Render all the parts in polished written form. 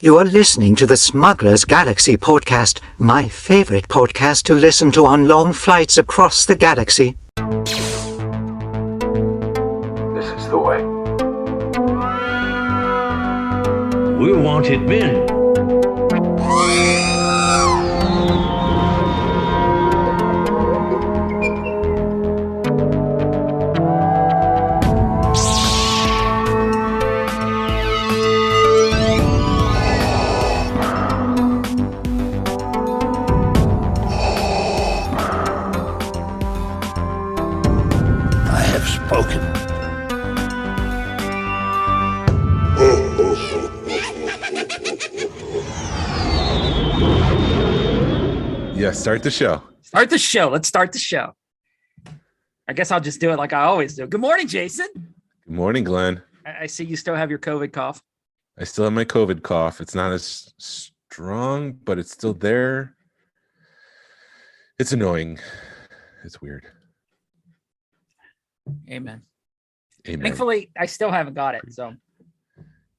You are listening to the Smuggler's Galaxy podcast, my favorite podcast to listen to on long flights across the galaxy. This is the way. We're wanted men. Spoken. Yeah, start the show. Start the show. Let's start the show. I guess I'll just do it like I always do. Good morning, Jason. Good morning, Glenn. I see you still have your COVID cough. I still have my COVID cough. It's not as strong, but it's still there. It's annoying. It's weird. Amen. Amen. Thankfully, I still haven't got it. So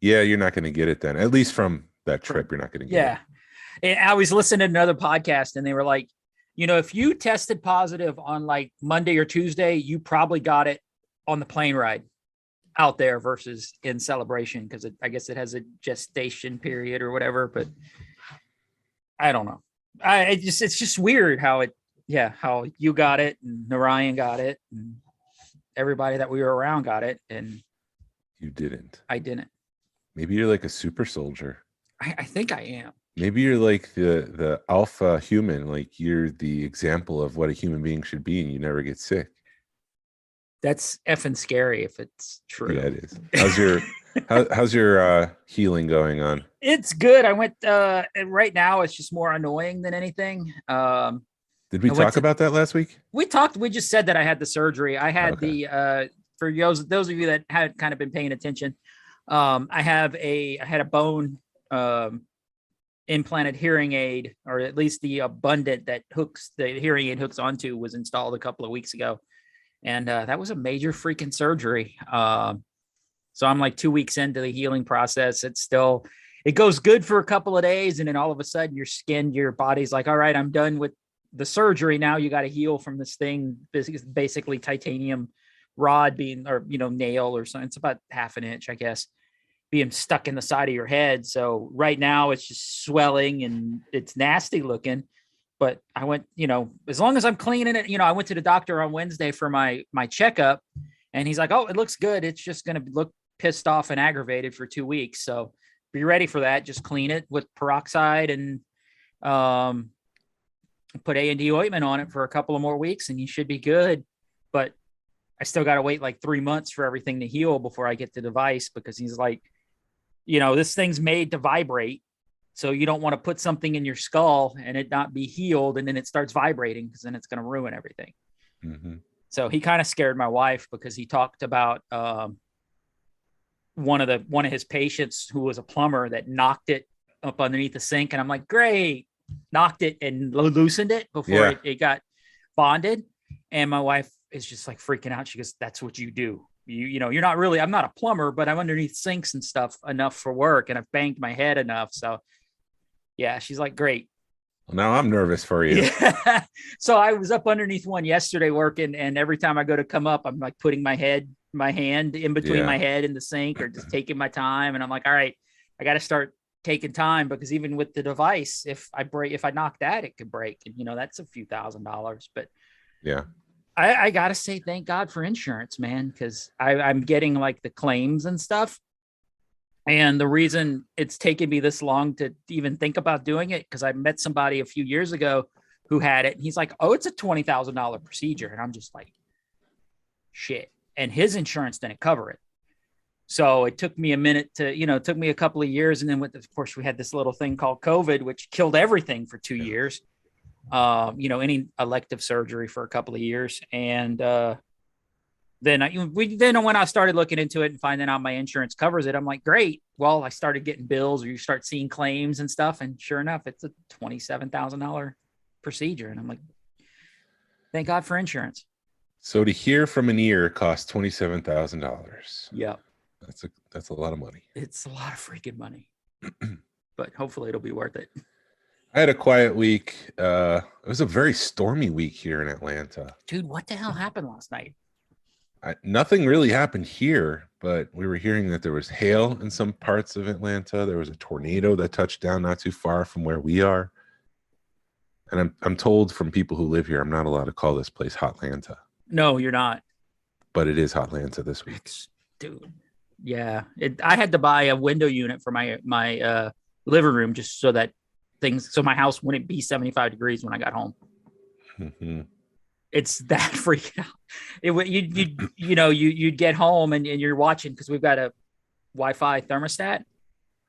yeah, you're not going to get it then. At least from that trip, you're not going to get it. Yeah. I was listening to another podcast and they were like, you know, if you tested positive on like Monday or Tuesday, you probably got it on the plane ride out there versus in Celebration, because I guess it has a gestation period or whatever. But I don't know. It's just weird how you got it and Narayan got it and everybody that we were around got it, and You didn't. I didn't. Maybe you're like a super soldier. I think I am. Maybe you're like the alpha human, like you're the example of what a human being should be, and you never get sick. That's effing scary if it's true. Yeah, it is. How's your healing going on? It's good. I went right now. It's just more annoying than anything. Did we talk about that last week? We just said that I had the surgery. I had for those of you that had kind of been paying attention, I had a bone implanted hearing aid, or at least the abundant that the hearing aid hooks onto, was installed a couple of weeks ago. And that was a major freaking surgery. So I'm like 2 weeks into the healing process. It goes good for a couple of days. And then all of a sudden your body's like, all right, I'm done with the surgery. Now you got to heal from this thing, basically titanium rod nail or something. It's about half an inch, I guess, being stuck in the side of your head. So right now it's just swelling and it's nasty looking. But I went, as long as I'm cleaning it, I went to the doctor on Wednesday for my checkup, and he's like, oh, it looks good. It's just going to look pissed off and aggravated for 2 weeks. So be ready for that. Just clean it with peroxide and put A&D ointment on it for a couple of more weeks and you should be good. But I still got to wait like 3 months for everything to heal before I get the device, because he's like, this thing's made to vibrate. So you don't want to put something in your skull and it not be healed, and then it starts vibrating, because then it's going to ruin everything. Mm-hmm. So he kind of scared my wife, because he talked about one of his patients who was a plumber that knocked it up underneath the sink. And I'm like, great, knocked it and loosened it before it got bonded. And my wife is just like freaking out. She goes, that's what you do. You're not really, I'm not a plumber, but I'm underneath sinks and stuff enough for work, and I've banged my head enough. So yeah, she's like, great. Well, now I'm nervous for you. Yeah. So I was up underneath one yesterday working, and every time I go to come up, I'm like putting my hand in between my head and the sink, or just taking my time. And I'm like, all right, I got to start taking time, because even with the device, if I knock that, it could break. And that's a few $1,000s. But yeah, I got to say, thank God for insurance, man, because I'm getting like the claims and stuff. And the reason it's taken me this long to even think about doing it, because I met somebody a few years ago who had it. And he's like, oh, it's a $20,000 procedure. And I'm just like, shit. And his insurance didn't cover it. So it took me a minute it took me a couple of years. And then of course, we had this little thing called COVID, which killed everything for 2 years. Any elective surgery for a couple of years. And then when I started looking into it and finding out my insurance covers it, I'm like, great. Well, I started getting bills, or you start seeing claims and stuff. And sure enough, it's a $27,000 procedure. And I'm like, thank God for insurance. So to hear from an ear costs $27,000. Yeah. That's a lot of money. It's a lot of freaking money. but hopefully it'll be worth it. I had a quiet week. It was a very stormy week here in Atlanta. Dude, what the hell happened last night? Nothing really happened here, but we were hearing that there was hail in some parts of Atlanta. There was a tornado that touched down not too far from where we are. And I'm told from people who live here, I'm not allowed to call this place Hotlanta. No, you're not. But it is Hotlanta this week. Dude. Yeah. I had to buy a window unit for my living room just so that so my house wouldn't be 75 degrees when I got home. Mm-hmm. It's that freaking out. You'd get home and you're watching because we've got a Wi-Fi thermostat.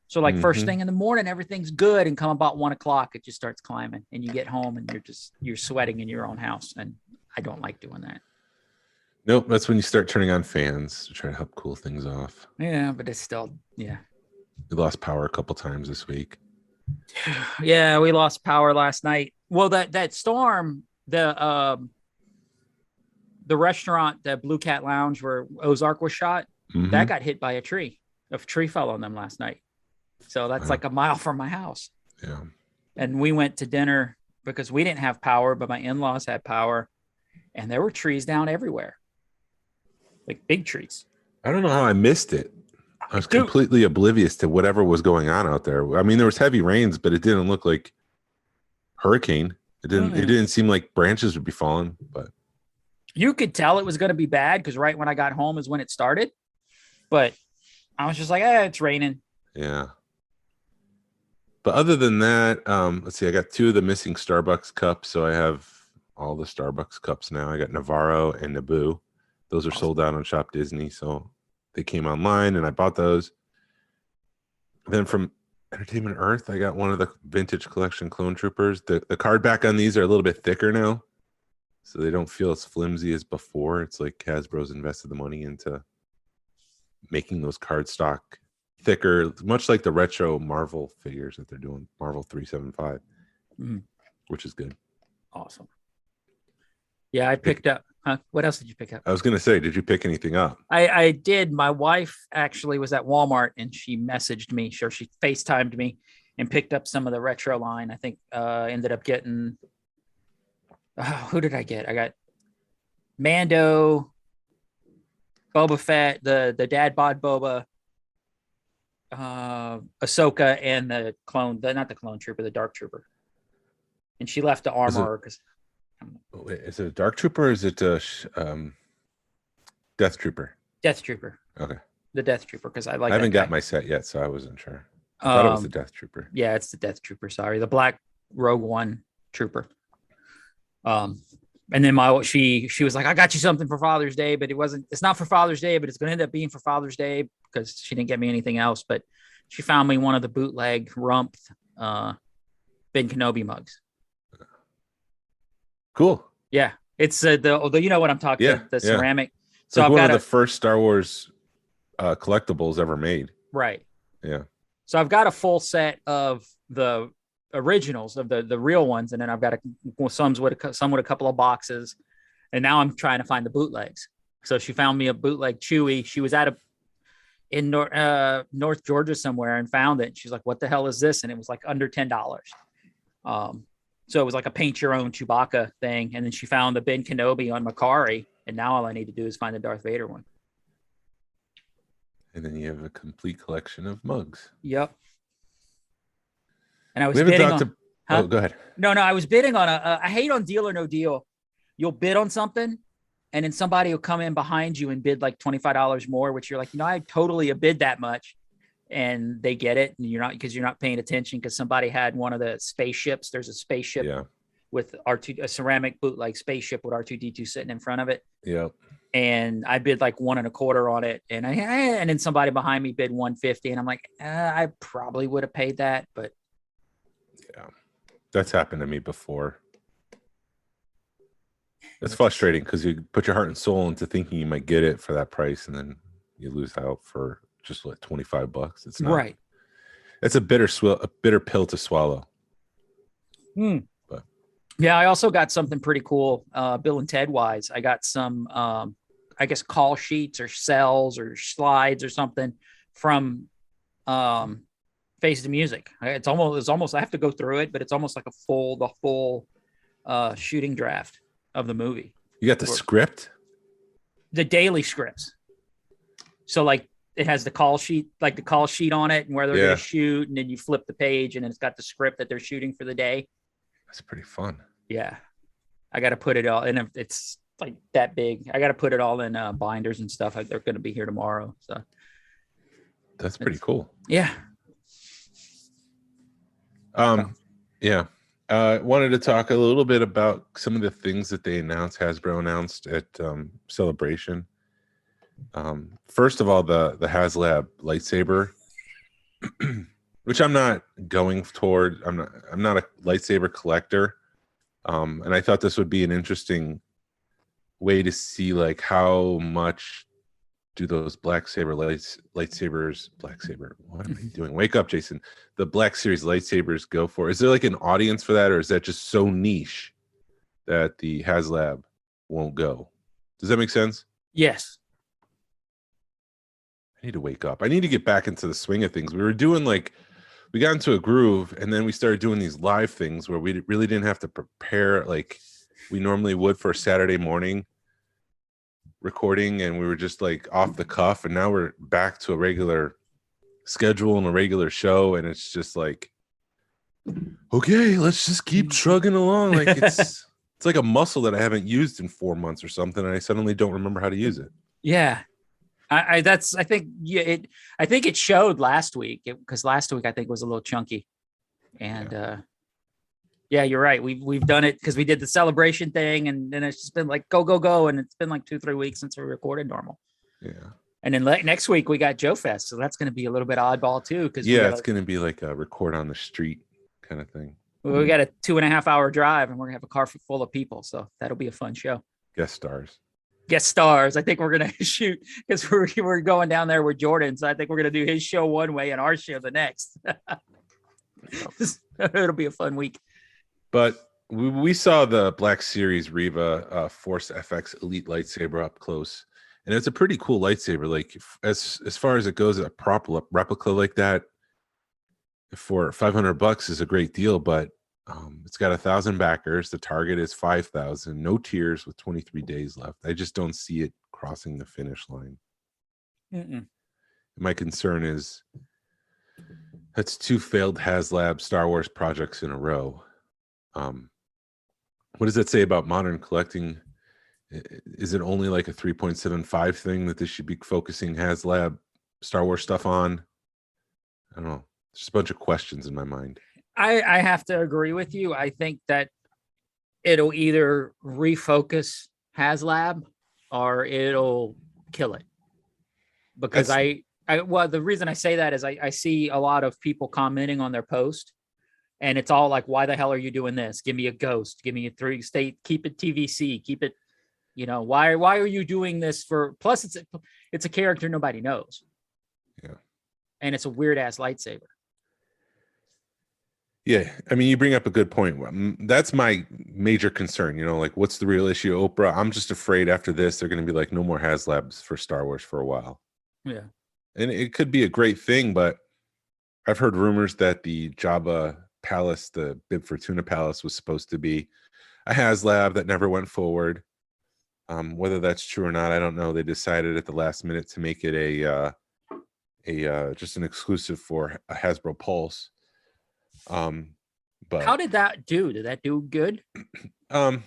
So like first thing in the morning, everything's good, and come about 1 o'clock, it just starts climbing, and you get home and you're sweating in your own house, and I don't like doing that. Nope, that's when you start turning on fans to try to help cool things off. Yeah, but it's still We lost power a couple times this week. Yeah, we lost power last night. Well, that storm, the restaurant, the Blue Cat Lounge where Ozark was shot, that got hit by a tree. A tree fell on them last night. So that's like a mile from my house. Yeah. And we went to dinner because we didn't have power, but my in-laws had power, and there were trees down everywhere. Like big trees. I don't know how I missed it. I was completely oblivious to whatever was going on out there. I mean, there was heavy rains, but it didn't look like hurricane. It didn't seem like branches would be falling, but you could tell it was going to be bad because right when I got home is when it started. But I was just like, it's raining. Yeah. But other than that, let's see, I got 2 of the missing Starbucks cups. So I have all the Starbucks cups now. I got Navarro and Naboo. Those are sold out on Shop Disney. So they came online and I bought those. Then from Entertainment Earth, I got one of the vintage collection Clone Troopers. The card back on these are a little bit thicker now, so they don't feel as flimsy as before. It's like Hasbro's invested the money into making those card stock thicker, much like the retro Marvel figures that they're doing, Marvel 375, which is good. Awesome. Yeah, I picked up. Huh? What else did you pick up? I was going to say, did you pick anything up? I did. My wife actually was at Walmart and she messaged me. Sure, she FaceTimed me and picked up some of the retro line. I think ended up getting. Who did I get? I got Mando, Boba Fett, the Dad Bod Boba, Ahsoka, and the clone. Not the clone trooper, the Dark Trooper. And she left the armor because. Wait, is it a Dark Trooper or is it a Death Trooper? Death Trooper. Okay. The Death Trooper, because I haven't got my set yet, so I wasn't sure. I thought it was the Death Trooper. Yeah, it's the Death Trooper. Sorry, the Black Rogue One Trooper. And then she was like, "I got you something for Father's Day, but it's not for Father's Day, but it's going to end up being for Father's Day because she didn't get me anything else." But she found me one of the bootleg Rump Ben Kenobi mugs. Cool. Yeah, it's the you know what I'm talking about, the ceramic. So like one of the first Star Wars collectibles ever made. Right. Yeah. So I've got a full set of the originals of the real ones, and then I've got some with a couple of boxes, and now I'm trying to find the bootlegs. So she found me a bootleg Chewie. She was in North Georgia somewhere and found it. She's like, "What the hell is this?" And it was like under $10. So it was like a paint your own Chewbacca thing. And then she found the Ben Kenobi on Macari. And now all I need to do is find the Darth Vader one. And then you have a complete collection of mugs. Yep. And I was bidding on. Oh, go ahead. No, I was bidding on I hate on Deal or No Deal. You'll bid on something and then somebody will come in behind you and bid like $25 more, which you're like, I totally bid that much. And they get it, and you're not paying attention because somebody had one of the spaceships. There's a spaceship with R2, a ceramic bootleg spaceship with R2D2 sitting in front of it. Yep. And I bid like 1 1/4 on it, and then somebody behind me bid 150, and I'm like, I probably would have paid that, but yeah, that's happened to me before. It's frustrating because you put your heart and soul into thinking you might get it for that price, and then you lose out for just like $25. It's not right. It's a bitter pill to swallow. But yeah, I also got something pretty cool. Bill and Ted wise, I got some, I guess call sheets or cells or slides or something from Face the Music. It's almost I have to go through it, but it's almost like the full shooting draft of the movie. You got the script? The daily scripts. So like it has the call sheet on it and where they're going to shoot, and then you flip the page and it's got the script that they're shooting for the day. That's pretty fun. Yeah. I got to put it all in. It's like that big. I got to put it all in binders and stuff. They're going to be here tomorrow. So that's pretty cool. Yeah. Yeah. Wanted to talk a little bit about some of the things that Hasbro announced at Celebration. First of all, the HasLab lightsaber, which I'm not going toward. I'm not a lightsaber collector. And I thought this would be an interesting way to see like how much do those Black Saber lightsabers, what am I doing? Wake up, Jason. The Black Series lightsabers go for? Is there like an audience for that, or is that just so niche that the HasLab won't go? Does that make sense? Yes. I need to wake up. I need to get back into the swing of things. We got into a groove, and then we started doing these live things where we really didn't have to prepare like we normally would for a Saturday morning recording, and we were just like off the cuff, and now we're back to a regular schedule and a regular show, and it's just like, okay, let's just keep trugging along. Like it's like a muscle that I haven't used in 4 months or something, and I suddenly don't remember how to use it. Yeah. I think it showed last week, because last week I think was a little chunky, and yeah, you're right. We've done it because we did the celebration thing, and then it's just been like go, and it's been like 2-3 weeks since we recorded normal. Yeah. And then next week we got Joe Fest, so that's going to be a little bit oddball too. Because it's going to be like a record on the street kind of thing. We got a 2.5 hour drive, and we're gonna have a car full of people, so that'll be a fun show. Guest stars. I think we're gonna shoot because we're going down there with Jordan, so I think we're gonna do his show one way and our show the next. It'll be a fun week. But we saw the Black Series Riva Force FX Elite lightsaber up close, and it's a pretty cool lightsaber. Like as far as it goes, a proper replica like that for $500 is a great deal. But it's got 1,000 backers. The target is 5,000. No tiers with 23 days left. I just don't see it crossing the finish line. My concern is that's 2 failed HasLab Star Wars projects in a row. What does that say about modern collecting? Is it only like a 3.75 thing that this should be focusing HasLab Star Wars stuff on? I don't know. There's a bunch of questions in my mind. I have to agree with you. I think that it'll either refocus HasLab or it'll kill it. Because the reason I say that is I see a lot of people commenting on their post, and it's all like, why the hell are you doing this? Give me a ghost, give me a 3-state, keep it TVC, keep it, why are you doing this for? Plus it's a character nobody knows. Yeah. And it's a weird ass lightsaber. Yeah, I mean, you bring up a good point. That's my major concern. Like, what's the real issue, Oprah? I'm just afraid after this, they're going to be like, no more HasLabs for Star Wars for a while. Yeah. And it could be a great thing, but I've heard rumors that the Jabba Palace, the Bib Fortuna Palace, was supposed to be a HasLab that never went forward. Whether that's true or not, I don't know. They decided at the last minute to make it a just an exclusive for a Hasbro Pulse. But how did that do? Did that do good? I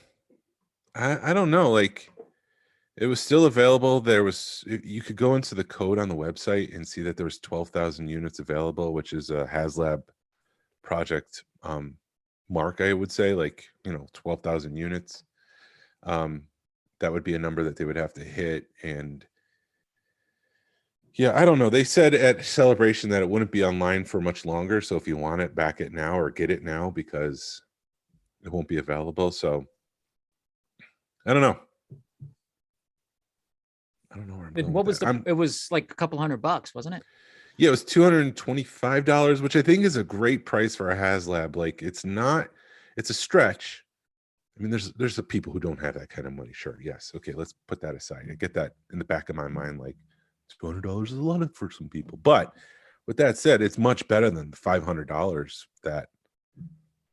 don't know. Like, it was still available. You could go into the code on the website and see that there was 12,000 units available, which is a HasLab project mark, I would say, like 12,000 units. That would be a number that they would have to hit. And yeah, I don't know. They said at Celebration that it wouldn't be online for much longer. So if you want it, back it now or get it now, because it won't be available. So I don't know. I don't know where I'm going. What was it was like a couple $100, wasn't it? Yeah, it was $225, which I think is a great price for a HasLab. Like, it's a stretch. I mean, there's the people who don't have that kind of money. Sure. Yes. Okay. Let's put that aside. I get that in the back of my mind. Like, $200 is a lot for some people, but With that said, it's much better than the $500 that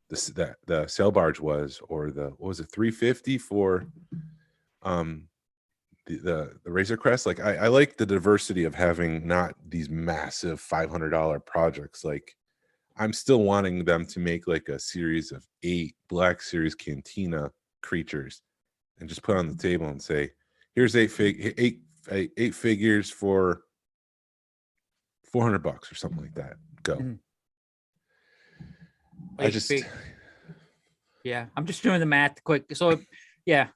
the sail barge was, or the what was it, $350 for the Razor Crest. Like I like the diversity of having not these massive $500 projects. Like I'm still wanting them to make like a series of 8 Black Series Cantina creatures and just put on the table and say, here's eight figures for $400 or something like that. Go. Mhm. I just Yeah, I'm just doing the math quick. So yeah,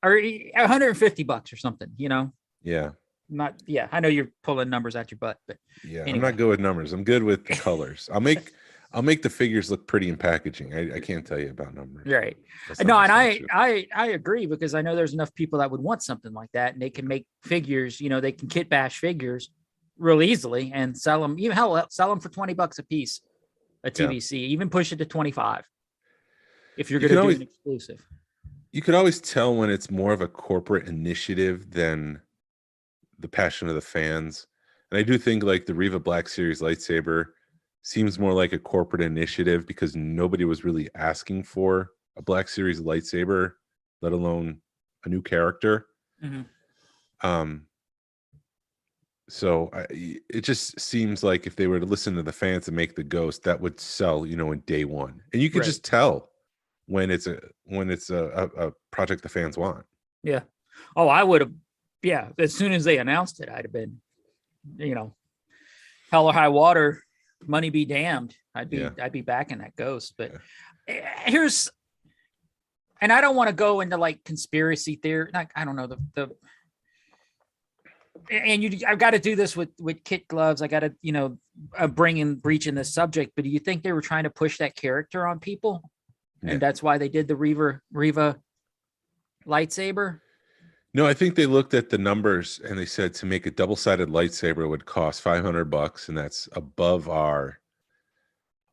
or $150 or something, you know. yeah. Not yeah, I know you're pulling numbers out your butt, but Yeah, I'm anyway. not good with numbers. I'm good with the colors. I'll make the figures look pretty in packaging. I can't tell you about numbers. Right. That's not No, my and strong suit. I agree, because I know there's enough people that would want something like that, and they can make figures, you know, they can kit bash figures real easily and sell them, even hell, sell them for $20 a piece, a Yeah. TVC, even push it to 25 if you're You going to can do always an exclusive. you could always tell when it's more of a corporate initiative than the passion of the fans. And I do think like the Riva Black Series lightsaber seems more like a corporate initiative because nobody was really asking for a Black Series lightsaber, let alone a new character. Mhm. So it just seems like if they were to listen to the fans and make the Ghost, that would sell, you know, in day one. And you could Right. just tell when it's a project the fans want. Yeah. Oh, I would have. Yeah. As soon as they announced it, I'd have been, you know, hell or high water, money be damned. I'd be backing that Ghost. But here's, and I don't want to go into like conspiracy theory. Like, I don't know and I've got to do this with kit gloves. I got to, you know, breaching this subject. But do you think they were trying to push that character on people, and that's why they did the Riva lightsaber? No, I think they looked at the numbers and they said to make a double-sided lightsaber would cost $500, and that's above our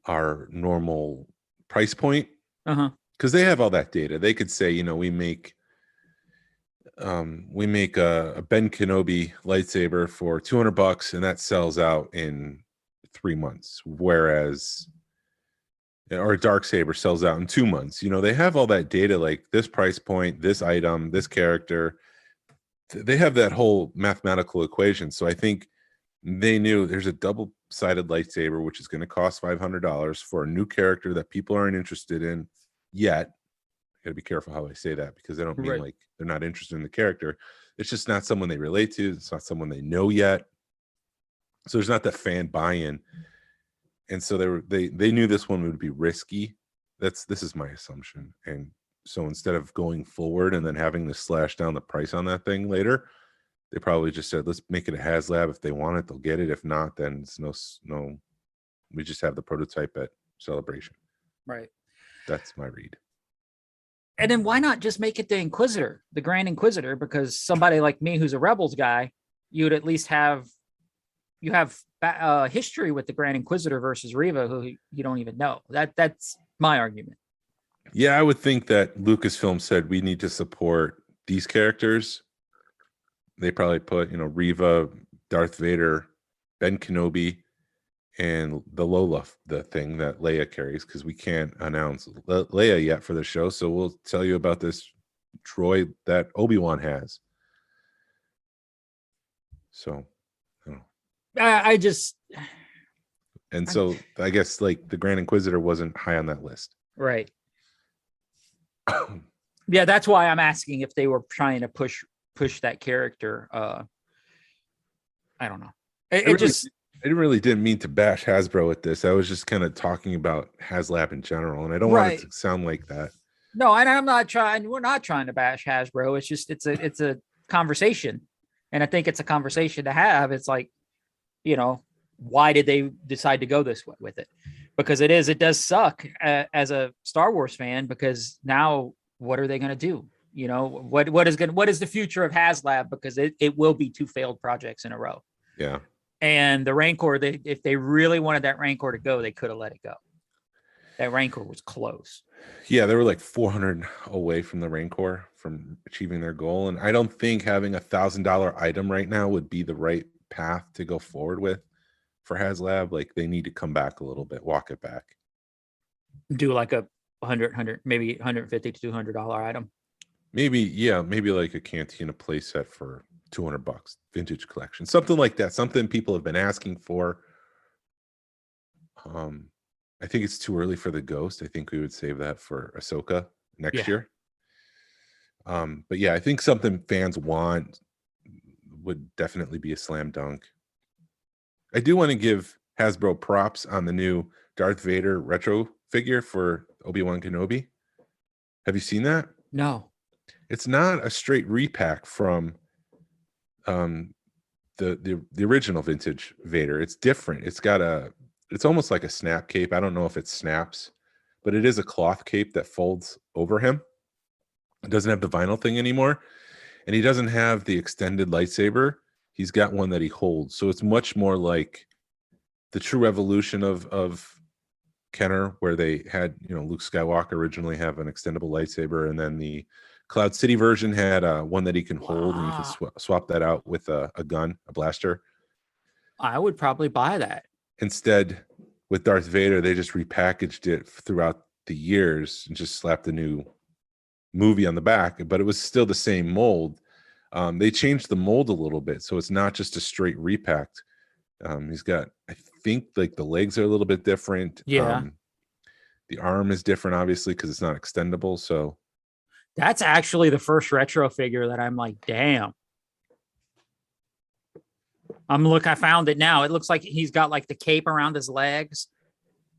normal price point. Because they have all that data. They could say, you know, we make a Ben Kenobi lightsaber for $200 and that sells out in 3 months, whereas or a dark saber sells out in 2 months. You know, they have all that data, like this price point, this item, this character. They have that whole mathematical equation. So I think they knew there's a double-sided lightsaber, which is going to cost $500 for a new character that people aren't interested in yet. I gotta be careful how I say that, because I don't mean like they're not interested in the character. It's just not someone they relate to. It's not someone they know yet. So there's not that fan buy-in. And so they knew this one would be risky. This is my assumption. And so instead of going forward and then having to slash down the price on that thing later, they probably just said, let's make it a HasLab. If they want it, they'll get it. If not, then it's no. We just have the prototype at Celebration. Right. That's my read. And then why not just make it the Inquisitor, the Grand Inquisitor? Because somebody like me, who's a Rebels guy, you would at least have history with the Grand Inquisitor versus Riva, who you don't even know. That's my argument. Yeah, I would think that Lucasfilm said we need to support these characters. They probably put, you know, Riva, Darth Vader, Ben Kenobi, and the Lola, the thing that Leia carries, because we can't announce Leia yet for the show. So we'll tell you about this droid that Obi-Wan has. So, I don't know. And so I guess like the Grand Inquisitor wasn't high on that list. Right. Yeah, that's why I'm asking if they were trying to push that character. I don't know. I really didn't mean to bash Hasbro with this. I was just kind of talking about HasLab in general, and I don't want it to sound like that. No, and I'm not trying. We're not trying to bash Hasbro. It's just it's a conversation, and I think it's a conversation to have. It's like, you know, why did they decide to go this way with it? Because it does suck as a Star Wars fan, because now what are they going to do? You know, what is the future of HasLab? Because it will be 2 failed projects in a row. Yeah. And the Rancor, if they really wanted that Rancor to go, they could have let it go. That Rancor was close. Yeah, they were like 400 away from the Rancor from achieving their goal. And I don't think having $1,000 item right now would be the right path to go forward with. for HasLab, like they need to come back a little bit, walk it back. Do like a 100, maybe $150 to $200 item. Maybe like a Cantina playset for $200, vintage collection, something like that. Something people have been asking for. I think it's too early for the Ghost. I think we would save that for Ahsoka next year. But yeah, I think something fans want would definitely be a slam dunk. I do want to give Hasbro props on the new Darth Vader retro figure for Obi-Wan Kenobi. Have you seen that? No. It's not a straight repack from the original vintage Vader. It's different. It's almost like a snap cape. I don't know if it snaps, but it is a cloth cape that folds over him. It doesn't have the vinyl thing anymore, and he doesn't have the extended lightsaber. He's got one that he holds, so it's much more like the true evolution of Kenner, where they had, Luke Skywalker originally have an extendable lightsaber, and then the Cloud City version had one that he can hold, and you can swap that out with a gun, a blaster. I would probably buy that. Instead, with Darth Vader, they just repackaged it throughout the years and just slapped a new movie on the back, but it was still the same mold. They changed the mold a little bit, so it's not just a straight repacked. He's got, I think, like the legs are a little bit different. Yeah. The arm is different, obviously, because it's not extendable. So that's actually the first retro figure that I'm like, damn. I found it now. It looks like he's got like the cape around his legs.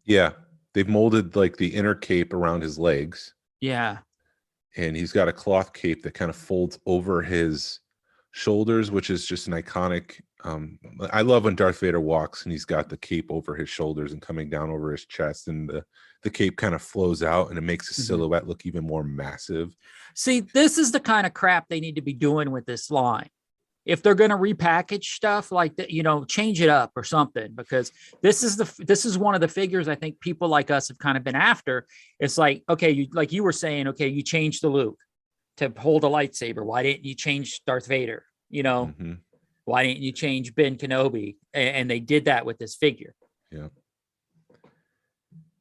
Yeah, they've molded like the inner cape around his legs. Yeah. And he's got a cloth cape that kind of folds over his shoulders, which is just an iconic. I love when Darth Vader walks and he's got the cape over his shoulders and coming down over his chest, and the cape kind of flows out and it makes his silhouette look even more massive. See, this is the kind of crap they need to be doing with this line. If they're going to repackage stuff like that, change it up or something, because this is one of the figures I think people like us have kind of been after. It's like, okay, like you were saying, okay, you changed the Luke to hold a lightsaber. Why didn't you change Darth Vader? Why didn't you change Ben Kenobi? And they did that with this figure. Yeah.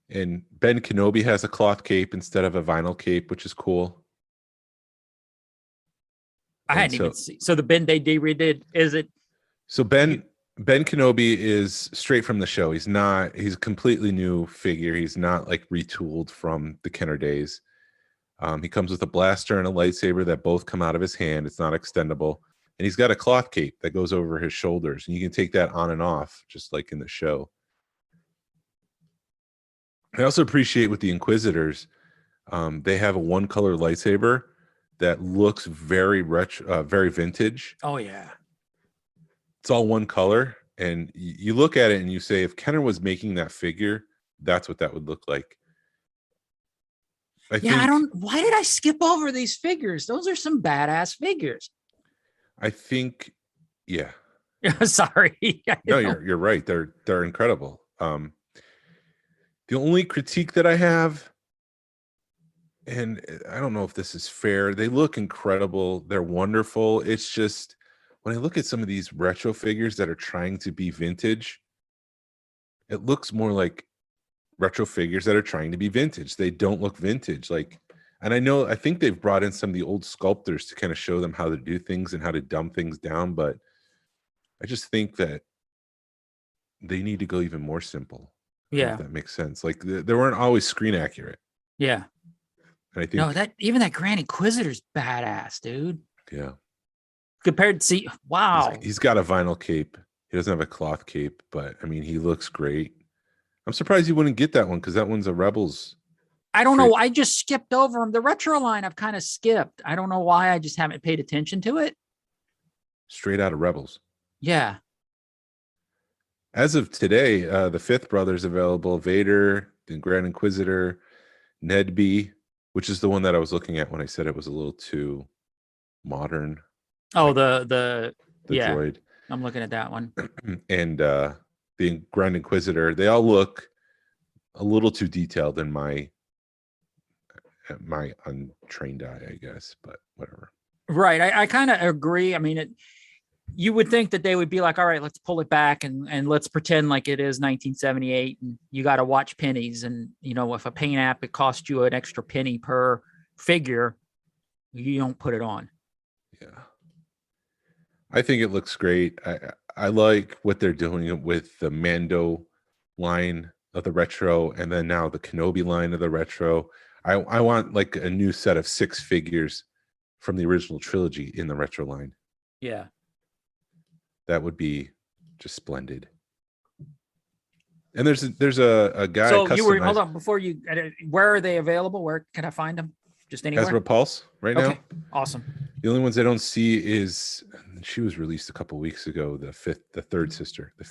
And Ben Kenobi has a cloth cape instead of a vinyl cape, which is cool. I hadn't even seen. So the Ben they redid, is it? So Ben Kenobi is straight from the show. He's a completely new figure. He's not like retooled from the Kenner days. He comes with a blaster and a lightsaber that both come out of his hand. It's not extendable. And he's got a cloth cape that goes over his shoulders. And you can take that on and off, just like in the show. I also appreciate with the Inquisitors, they have a one-color lightsaber that looks very retro, very vintage. Oh, yeah. It's all one color. And you look at it and you say, if Kenner was making that figure, that's what that would look like. Why did I skip over these figures? Those are some badass figures. I think, yeah. Sorry. No, you're right. They're incredible. The only critique that I have, and I don't know if this is fair, they look incredible. They're wonderful. It's just when I look at some of these retro figures that are trying to be vintage, it looks more like retro figures that are trying to be vintage. They don't look vintage. And I think they've brought in some of the old sculptors to kind of show them how to do things and how to dumb things down. But I just think that they need to go even more simple. Yeah. If that makes sense. Like they weren't always screen accurate. Yeah. And I think even that Grand Inquisitor's badass, dude. Yeah. Compared to wow. He's got a vinyl cape. He doesn't have a cloth cape, but I mean, he looks great. I'm surprised you wouldn't get that one because that one's a Rebels. I don't know. I just skipped over him. The retro line I've kind of skipped. I don't know why. I just haven't paid attention to it. Straight out of Rebels. Yeah. As of today, the fifth brother's available: Vader, the Grand Inquisitor, Ned B, which is the one that I was looking at when I said it was a little too modern. Oh, the droid. I'm looking at that one. And the Grand Inquisitor, they all look a little too detailed in my untrained eye, I guess, but whatever. Right. I kind of agree. I mean, you would think that they would be like, all right, let's pull it back and let's pretend like it is 1978 and you got to watch pennies. And, if a paint app, it costs you an extra penny per figure, you don't put it on. Yeah. I think it looks great. I like what they're doing with the Mando line of the retro, and then now the Kenobi line of the retro. I want like a new set of 6 figures from the original trilogy in the retro line. Yeah. That would be just splendid. And there's a guy. So hold on before you. Where are they available? Where can I find them? Just anywhere. Hasbro Pulse right now. Awesome. The only ones I don't see is she was released a couple weeks ago. The third sister. The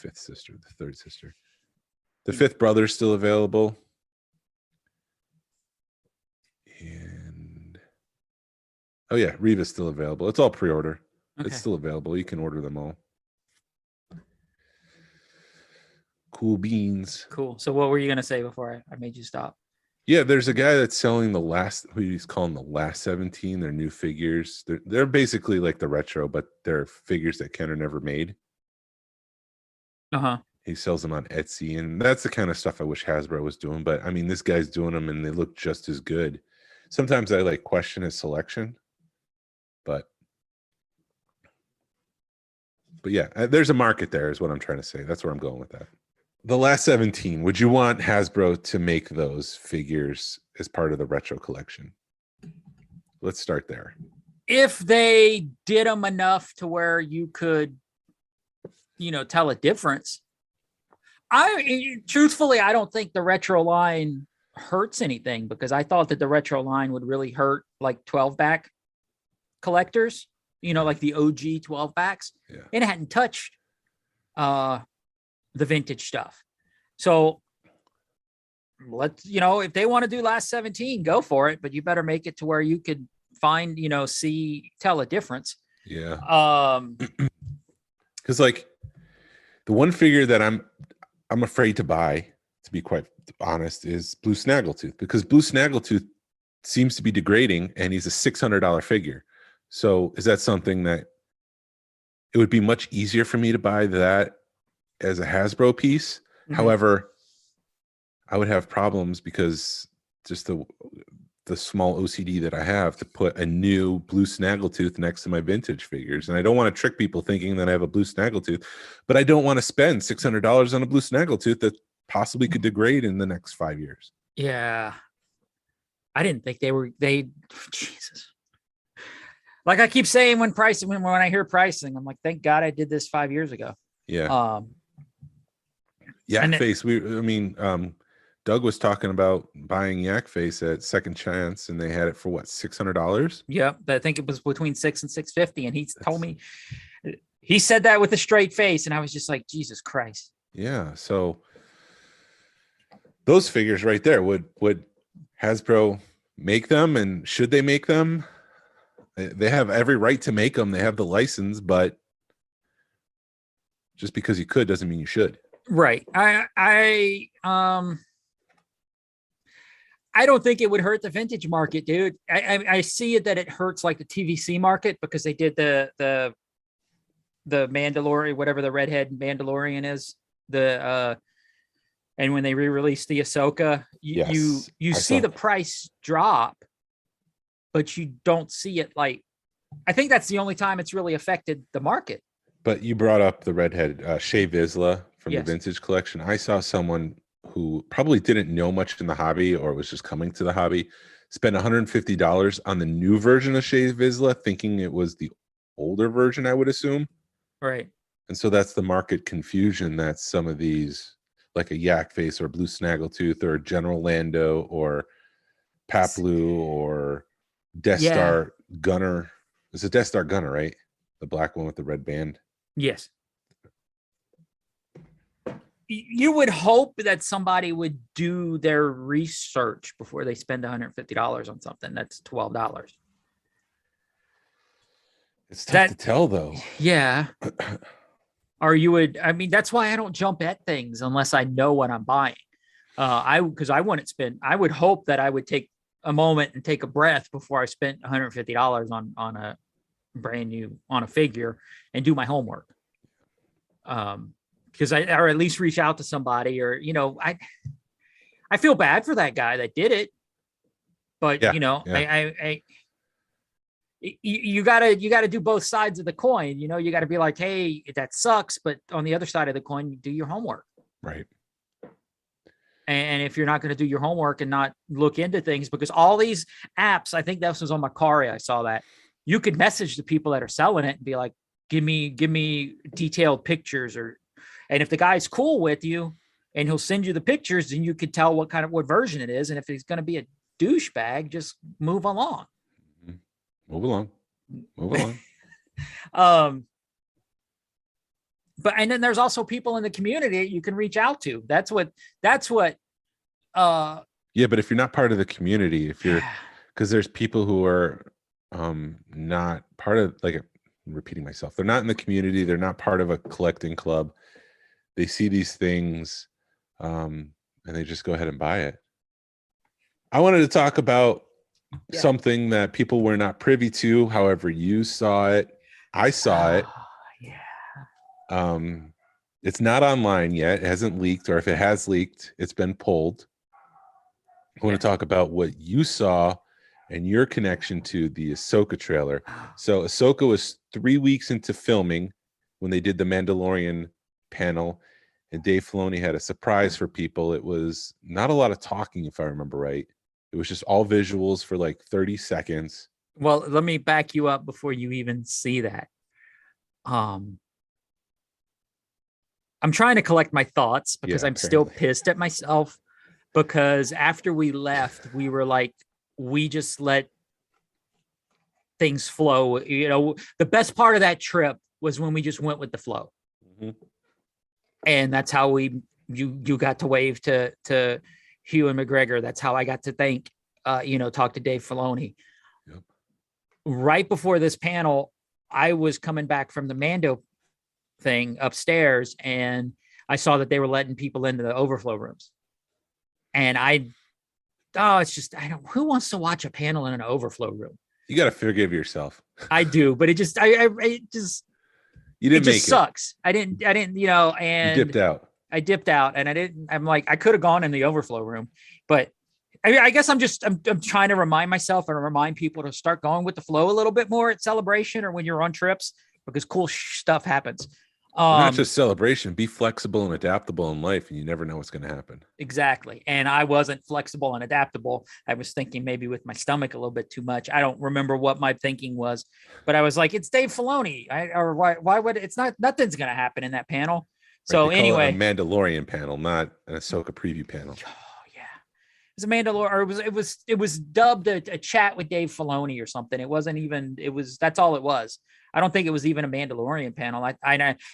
fifth brother is still available. And oh yeah, Reva's still available. It's all pre-order. Okay. It's still available. You can order them all. Cool beans. Cool. So what were you gonna say before I made you stop? Yeah, there's a guy that's selling who he's calling the last 17. They're new figures. They're basically like the retro, but they're figures that Kenner never made. Uh-huh. He sells them on Etsy, and that's the kind of stuff I wish Hasbro was doing. But I mean, this guy's doing them, and they look just as good. Sometimes I like question his selection, but yeah, there's a market there, is what I'm trying to say. That's where I'm going with that. The last 17. Would you want Hasbro to make those figures as part of the retro collection? Let's start there. If they did them enough to where you could, tell a difference. Truthfully, I don't think the retro line hurts anything, because I thought that the retro line would really hurt like 12-back collectors, like the OG 12-backs. Yeah. And it hadn't touched the vintage stuff. So let's, if they want to do last 17, go for it, but you better make it to where you could find, tell a difference. Yeah. Because like the one figure that I'm afraid to buy, to be quite honest, is Blue Snaggletooth, because Blue Snaggletooth seems to be degrading, and he's a $600 figure. So is that something that it would be much easier for me to buy that as a Hasbro piece? Mm-hmm. However, I would have problems because just the small OCD that I have to put a new Blue Snaggletooth next to my vintage figures. And I don't want to trick people thinking that I have a Blue Snaggletooth, but I don't want to spend $600 on a Blue Snaggletooth that possibly could degrade in the next 5 years. Yeah. I didn't think Jesus. Like I keep saying when I hear pricing, I'm like, thank God I did this 5 years ago. Yeah. Yak Face. Doug was talking about buying Yak Face at Second Chance, and they had it for what, $600? Yeah, I think it was between $600 and $650, and told me, he said that with a straight face, and I was just like, Jesus Christ. Yeah, so those figures right there, would Hasbro make them, and should they make them? They have every right to make them. They have the license, but just because you could doesn't mean you should. Right. I don't think it would hurt the vintage market, dude. I see it that it hurts like the TVC market, because they did the Mandalorian, whatever the redhead Mandalorian is, and when they re-released the Ahsoka, you see the price drop, but you don't see it. Like, I think that's the only time it's really affected the market. But you brought up the redhead Shea Vizsla from the vintage collection. I saw someone who probably didn't know much in the hobby, or was just coming to the hobby, spend $150 on the new version of Shea Vizsla, thinking it was the older version, I would assume. Right. And so that's the market confusion that some of these, like a Yak Face or Blue Snaggletooth or General Lando or Paplu or Death Star Gunner. It's a Death Star Gunner, right? The black one with the red band. Yes. You would hope that somebody would do their research before they spend $150 on something that's $12. It's tough to tell, though. Yeah. Or that's why I don't jump at things unless I know what I'm buying. Because I would hope that I would take a moment and take a breath before I spent $150 on brand new on a figure and do my homework. Because or at least reach out to somebody, or, I feel bad for that guy that did it, but you gotta do both sides of the coin. You gotta be like, hey, that sucks, but on the other side of the coin, do your homework. Right. And if you're not going to do your homework and not look into things, because all these apps, I think that was on Macari, I saw that you could message the people that are selling it and be like, give me detailed pictures, and if the guy's cool with you and he'll send you the pictures, then you could tell what version it is. And if he's going to be a douchebag, just move along. Move along. But and then there's also people in the community that you can reach out to. That's what yeah, but if you're not part of the community, because there's people who are not part of, like, I'm repeating myself, they're not in the community, they're not part of a collecting club, they see these things and they just go ahead and buy it. I wanted to talk about something that people were not privy to. However, you saw it, I saw it. It's not online yet. It hasn't leaked, or if it has leaked, it's been pulled. I want to talk about what you saw and your connection to the Ahsoka trailer. So Ahsoka was 3 weeks into filming when they did the Mandalorian panel, and Dave Filoni had a surprise for people. It was not a lot of talking, if I remember right. It was just all visuals for like 30 seconds. Well, let me back you up before you even see that. I'm trying to collect my thoughts because I'm still pissed at myself, because after we left, we were like, we just let things flow. The best part of that trip was when we just went with the flow. Mm-hmm. And that's how you got to wave to Hugh and McGregor. That's how I got to talk to Dave Filoni. Yep. Right before this panel, I was coming back from the Mando thing upstairs, and I saw that they were letting people into the overflow rooms. And who wants to watch a panel in an overflow room? You got to forgive yourself. I do, but it just you didn't make it. Sucks. I didn't, and you dipped out. I dipped out, and I'm like, I could have gone in the overflow room, but I guess I'm trying to remind myself and remind people to start going with the flow a little bit more at Celebration or when you're on trips, because cool stuff happens. Not just Celebration, be flexible and adaptable in life, and you never know what's going to happen. Exactly. And I wasn't flexible and adaptable. I was thinking maybe with my stomach a little bit too much. I don't remember what my thinking was, but I was like, it's Dave Filoni. Why would it's not, nothing's going to happen in that panel. Right, so anyway, a Mandalorian panel, not an Ahsoka preview panel. Oh yeah. It was a Mandalorian, or it was dubbed a chat with Dave Filoni or something. It wasn't even, that's all it was. I don't think it was even a Mandalorian panel.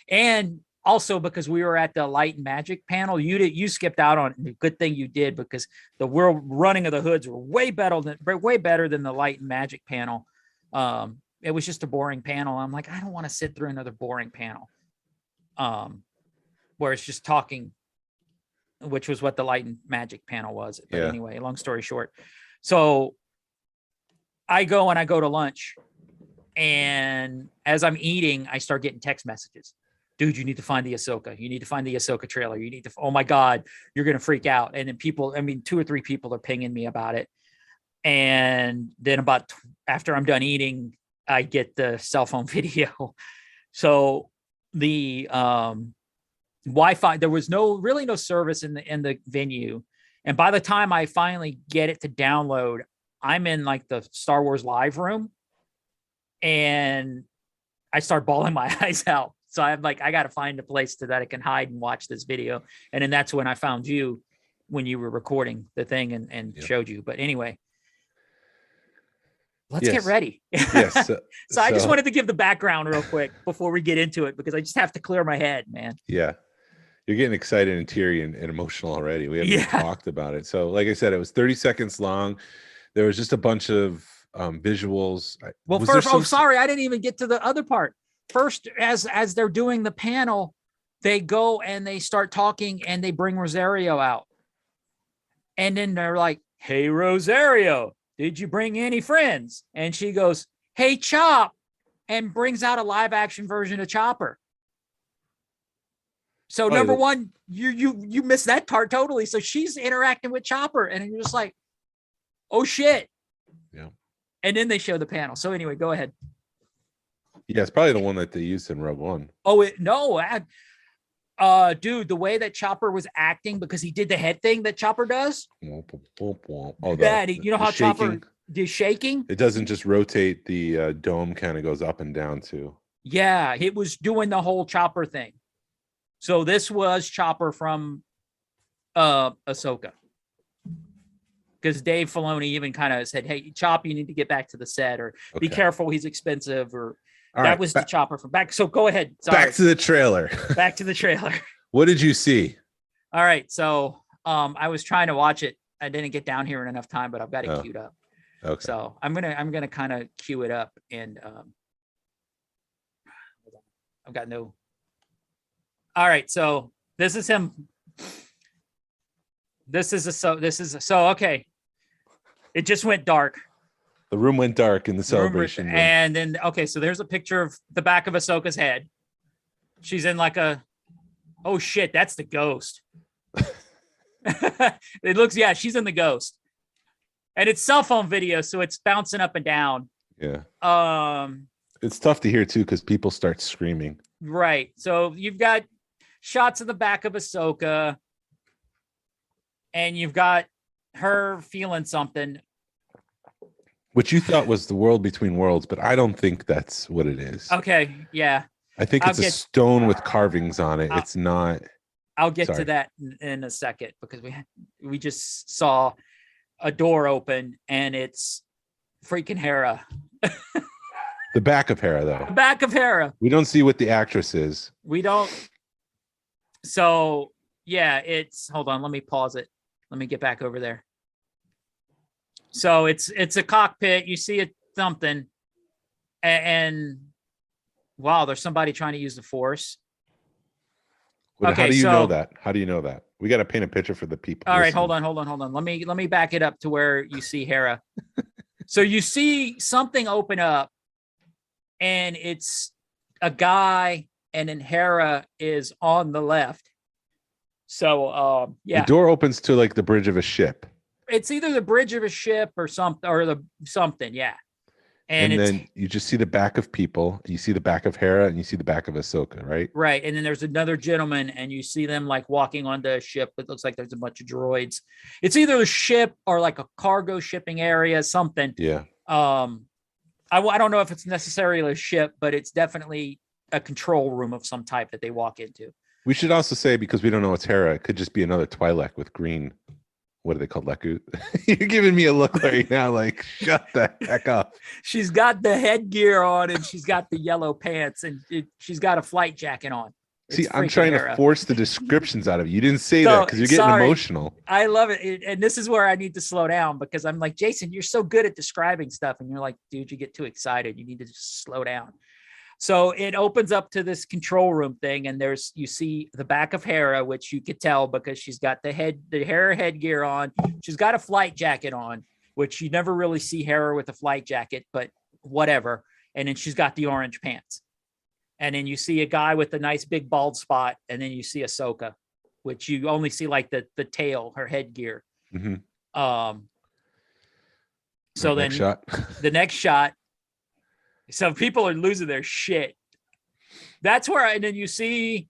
And also because we were at the Light and Magic panel, you skipped out on it. Good thing you did, because the world running of the hoods were way better than the Light and Magic panel. It was just a boring panel. I'm like, I don't want to sit through another boring panel, where it's just talking, which was what the Light and Magic panel was. But anyway, long story short, so I go to lunch. And as I'm eating, I start getting text messages. Dude, you need to find the Ahsoka. You need to find the Ahsoka trailer. You need to, oh my God, you're going to freak out. And then 2 or 3 people are pinging me about it. And then after I'm done eating, I get the cell phone video. So the Wi-Fi, there was really no service in the venue. And by the time I finally get it to download, I'm in like the Star Wars Live room. And I start bawling my eyes out. So I'm like, I got to find a place that I can hide and watch this video. And then that's when I found you, when you were recording the thing and showed you. But anyway, let's get ready. Yes. So I just wanted to give the background real quick before we get into it, because I just have to clear my head, man. Yeah. You're getting excited and teary and emotional already. We haven't even talked about it. So like I said, it was 30 seconds long. There was just a bunch of visuals. Well, first, sorry, I didn't even get to the other part. First, as they're doing the panel, they go and they start talking, and they bring Rosario out, and then they're like, "Hey, Rosario, did you bring any friends?" And she goes, "Hey, Chop, and brings out a live action version of Chopper. So Oh, number one, you missed that part totally. So she's interacting with Chopper, and you're just like, oh shit. Yeah. And then they show the panel. So anyway, go ahead. Yeah, it's probably the one that they used in Rogue One. Oh, dude, the way that Chopper was acting, because he did the head thing that Chopper does. Oh, That you know how shaking. Chopper is shaking. It doesn't just rotate. The dome kind of goes up and down too. Yeah, it was doing the whole Chopper thing. So this was Chopper from Ahsoka. Because Dave Filoni even kind of said, hey, Chop, you need to get back to the set, or be careful, he's expensive, or All that right, was the Chopper from back. So go ahead. Sorry. Back to the trailer. Back to the trailer. What did you see? All right. So I was trying to watch it. I didn't get down here in enough time, but I've got it queued up. Okay. So I'm gonna kind of queue it up, and I've got no. All right, so this is him. Okay. It just went dark. The room went dark in the celebration room. And then so there's a picture of the back of Ahsoka's head. She's in like oh shit, that's the ghost. It looks, she's in the ghost. And it's cell phone video, so it's bouncing up and down. Yeah. It's tough to hear too, because people start screaming. Right. So you've got shots of the back of Ahsoka, and you've got her feeling something. Which you thought was the world between worlds, but I don't think that's what it is. Okay. Yeah. I think it's a stone with carvings on it. It's not. I'll get to that in a second, because we just saw a door open, and it's freaking Hera. The back of Hera, though. The back of Hera. We don't see what the actress is. We don't. So yeah, hold on. Let me pause it. Let me get back over there. So it's a cockpit. You see it something, and wow, there's somebody trying to use the Force. Well, how do you know that? How do you know that? We got to paint a picture for the people. All right, hold on. Let me back it up to where you see Hera. So you see something open up, and it's a guy, and then Hera is on the left. So yeah, the door opens to like the bridge of a ship. It's either the bridge of a ship or something, yeah. And then you just see the back of people. You see the back of Hera, and you see the back of Ahsoka, right? Right. And then there's another gentleman, and you see them like walking onto a ship. It looks like there's a bunch of droids. It's either a ship or like a cargo shipping area, something. Yeah. I don't know if it's necessarily a ship, but it's definitely a control room of some type that they walk into. We should also say, because we don't know it's Hera, it could just be another Twi'lek with green. What are they called? Leku? You're giving me a look right now, like, shut the heck up. She's got the headgear on, and she's got the yellow pants, and she's got a flight jacket on. See, I'm trying to force the descriptions out of you. You didn't say that because you're getting emotional. I love it. And this is where I need to slow down, because I'm like, Jason, you're so good at describing stuff. And you're like, dude, you get too excited. You need to just slow down. So it opens up to this control room thing. And you see the back of Hera, which you could tell because she's got the Hera headgear on. She's got a flight jacket on, which you never really see Hera with a flight jacket, but whatever. And then she's got the orange pants. And then you see a guy with a nice big bald spot. And then you see Ahsoka, which you only see like the tail, her headgear. Mm-hmm. So then the next shot. So people are losing their shit. That's where, and then you see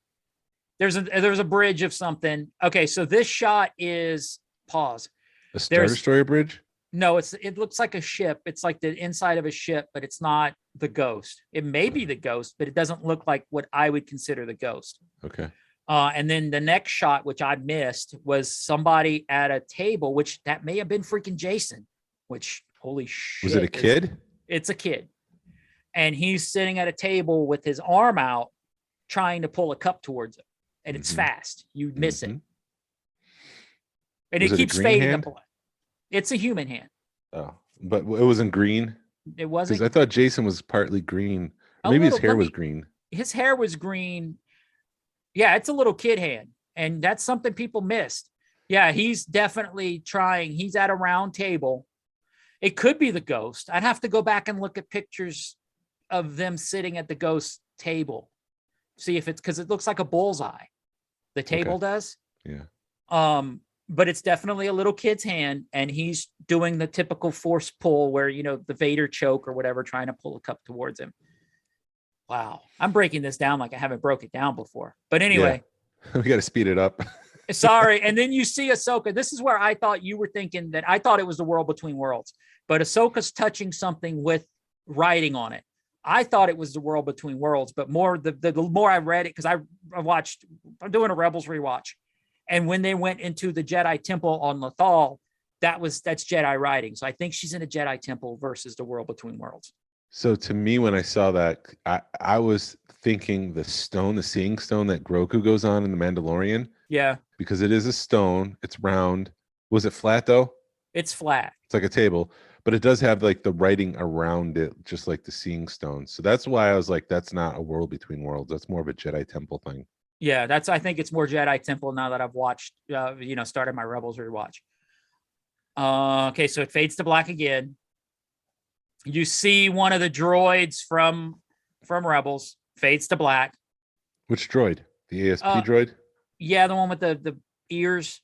there's a bridge of something. Okay. So this shot is pause. A Star Destroyer bridge? No, it looks like a ship. It's like the inside of a ship, but it's not the ghost. It may be the ghost, but it doesn't look like what I would consider the ghost. Okay. And then the next shot, which I missed, was somebody at a table, which that may have been freaking Jason, which holy shit. Was it a kid? It's a kid. And he's sitting at a table with his arm out, trying to pull a cup towards him. And it's fast. You miss it. And it keeps fading up. It's a human hand. Oh, but it wasn't green. It wasn't. Because I thought Jason was partly green. Maybe his hair was green. His hair was green. Yeah, it's a little kid hand. And that's something people missed. Yeah, he's definitely trying. He's at a round table. It could be the ghost. I'd have to go back and look at pictures of them sitting at the ghost table. See if it's because it looks like a bullseye. The table does. Yeah. But it's definitely a little kid's hand, and he's doing the typical force pull where, you know, the Vader choke or whatever, trying to pull a cup towards him. Wow. I'm breaking this down like I haven't broke it down before. But anyway, we got to speed it up. sorry. And then you see Ahsoka. This is where I thought you were thinking that I thought it was the world between worlds, but Ahsoka's touching something with writing on it. I thought it was the world between worlds, but more the more I read it, because I'm doing a Rebels rewatch. And when they went into the Jedi temple on Lothal, that's Jedi writing. So I think she's in a Jedi temple versus the world between worlds. So to me, when I saw that, I was thinking the seeing stone that Grogu goes on in The Mandalorian. Yeah. Because it is a stone. It's round. Was it flat though? It's flat. It's like a table, but it does have like the writing around it, just like the seeing stone. So that's why I was like, that's not a world between worlds. That's more of a Jedi temple thing. Yeah, I think it's more Jedi temple now that I've watched, started my Rebels rewatch. Okay, so it fades to black again. You see one of the droids from Rebels, fades to black. Which droid? The ASP droid? Yeah, the one with the ears.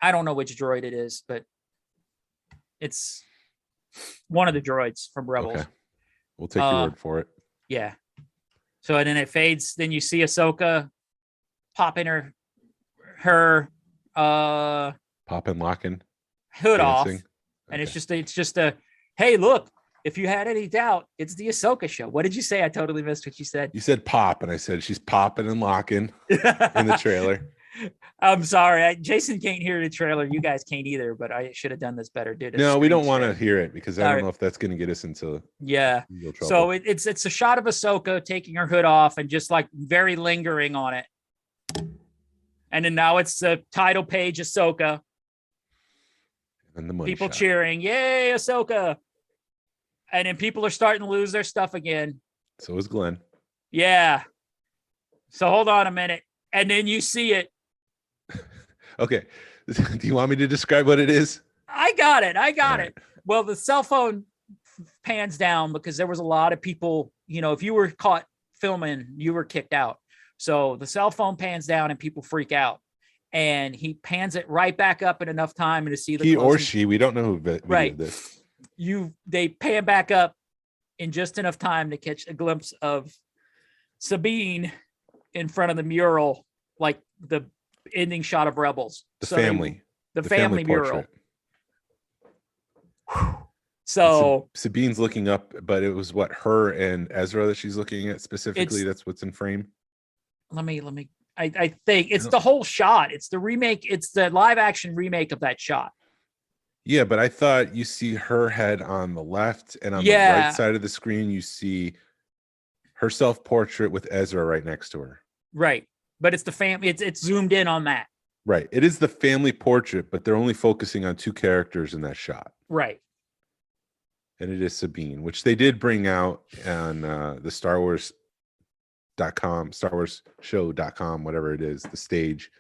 I don't know which droid it is, but it's one of the droids from Rebels. Okay. We'll take your word for it. Yeah. So and then it fades. Then you see Ahsoka popping her popping, locking hood dancing off, and okay. It's just a hey, look, if you had any doubt, it's the Ahsoka show. What did you say? I totally missed what you said. You said pop, and I said she's popping and locking in the trailer. I'm sorry, Jason can't hear the trailer. You guys can't either, but I should have done this better, dude. No, we don't want to hear it because I don't know if that's going to get us into real trouble. So it's a shot of Ahsoka taking her hood off and just like very lingering on it. And then now it's the title page, Ahsoka. And the money people shot. Cheering, yay, Ahsoka. And then people are starting to lose their stuff again. So is Glenn. Yeah. So hold on a minute. And then you see it. Okay. Do you want me to describe what it is? I got it. Right. Well, the cell phone pans down because there was a lot of people, if you were caught filming, you were kicked out. So the cell phone pans down and people freak out. And he pans it right back up in enough time to see the he or she, we don't know who right. this. They pan back up in just enough time to catch a glimpse of Sabine in front of the mural, like the ending shot of Rebels. The family mural. So Sabine's looking up, but it was her and Ezra that she's looking at specifically. That's what's in frame. I think it's the whole shot. It's the remake. It's the live action remake of that shot. Yeah, but I thought you see her head on the left, and on the right side of the screen, you see her self-portrait with Ezra right next to her. Right. But it's the family. It's zoomed in on that. Right. It is the family portrait, but they're only focusing on two characters in that shot. Right. And it is Sabine, which they did bring out on the Star Wars show.com, whatever it is, the stage.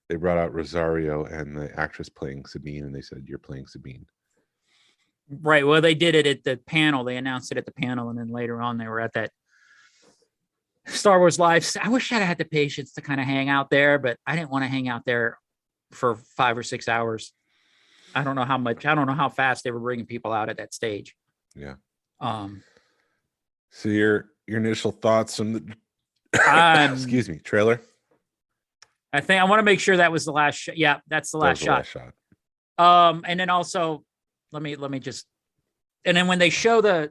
They brought out Rosario and the actress playing Sabine, and they said, "You're playing Sabine." Right. Well, they did it at the panel. They announced it at the panel, and then later on, they were at that Star Wars Live. I wish I'd had the patience to kind of hang out there, but I didn't want to hang out there for 5 or 6 hours. I don't know how fast they were bringing people out at that stage. Yeah. So your initial thoughts on the excuse me, trailer? I think I want to make sure that was the last shot. Yeah, that's the last shot. And then also let me just, and then when they show the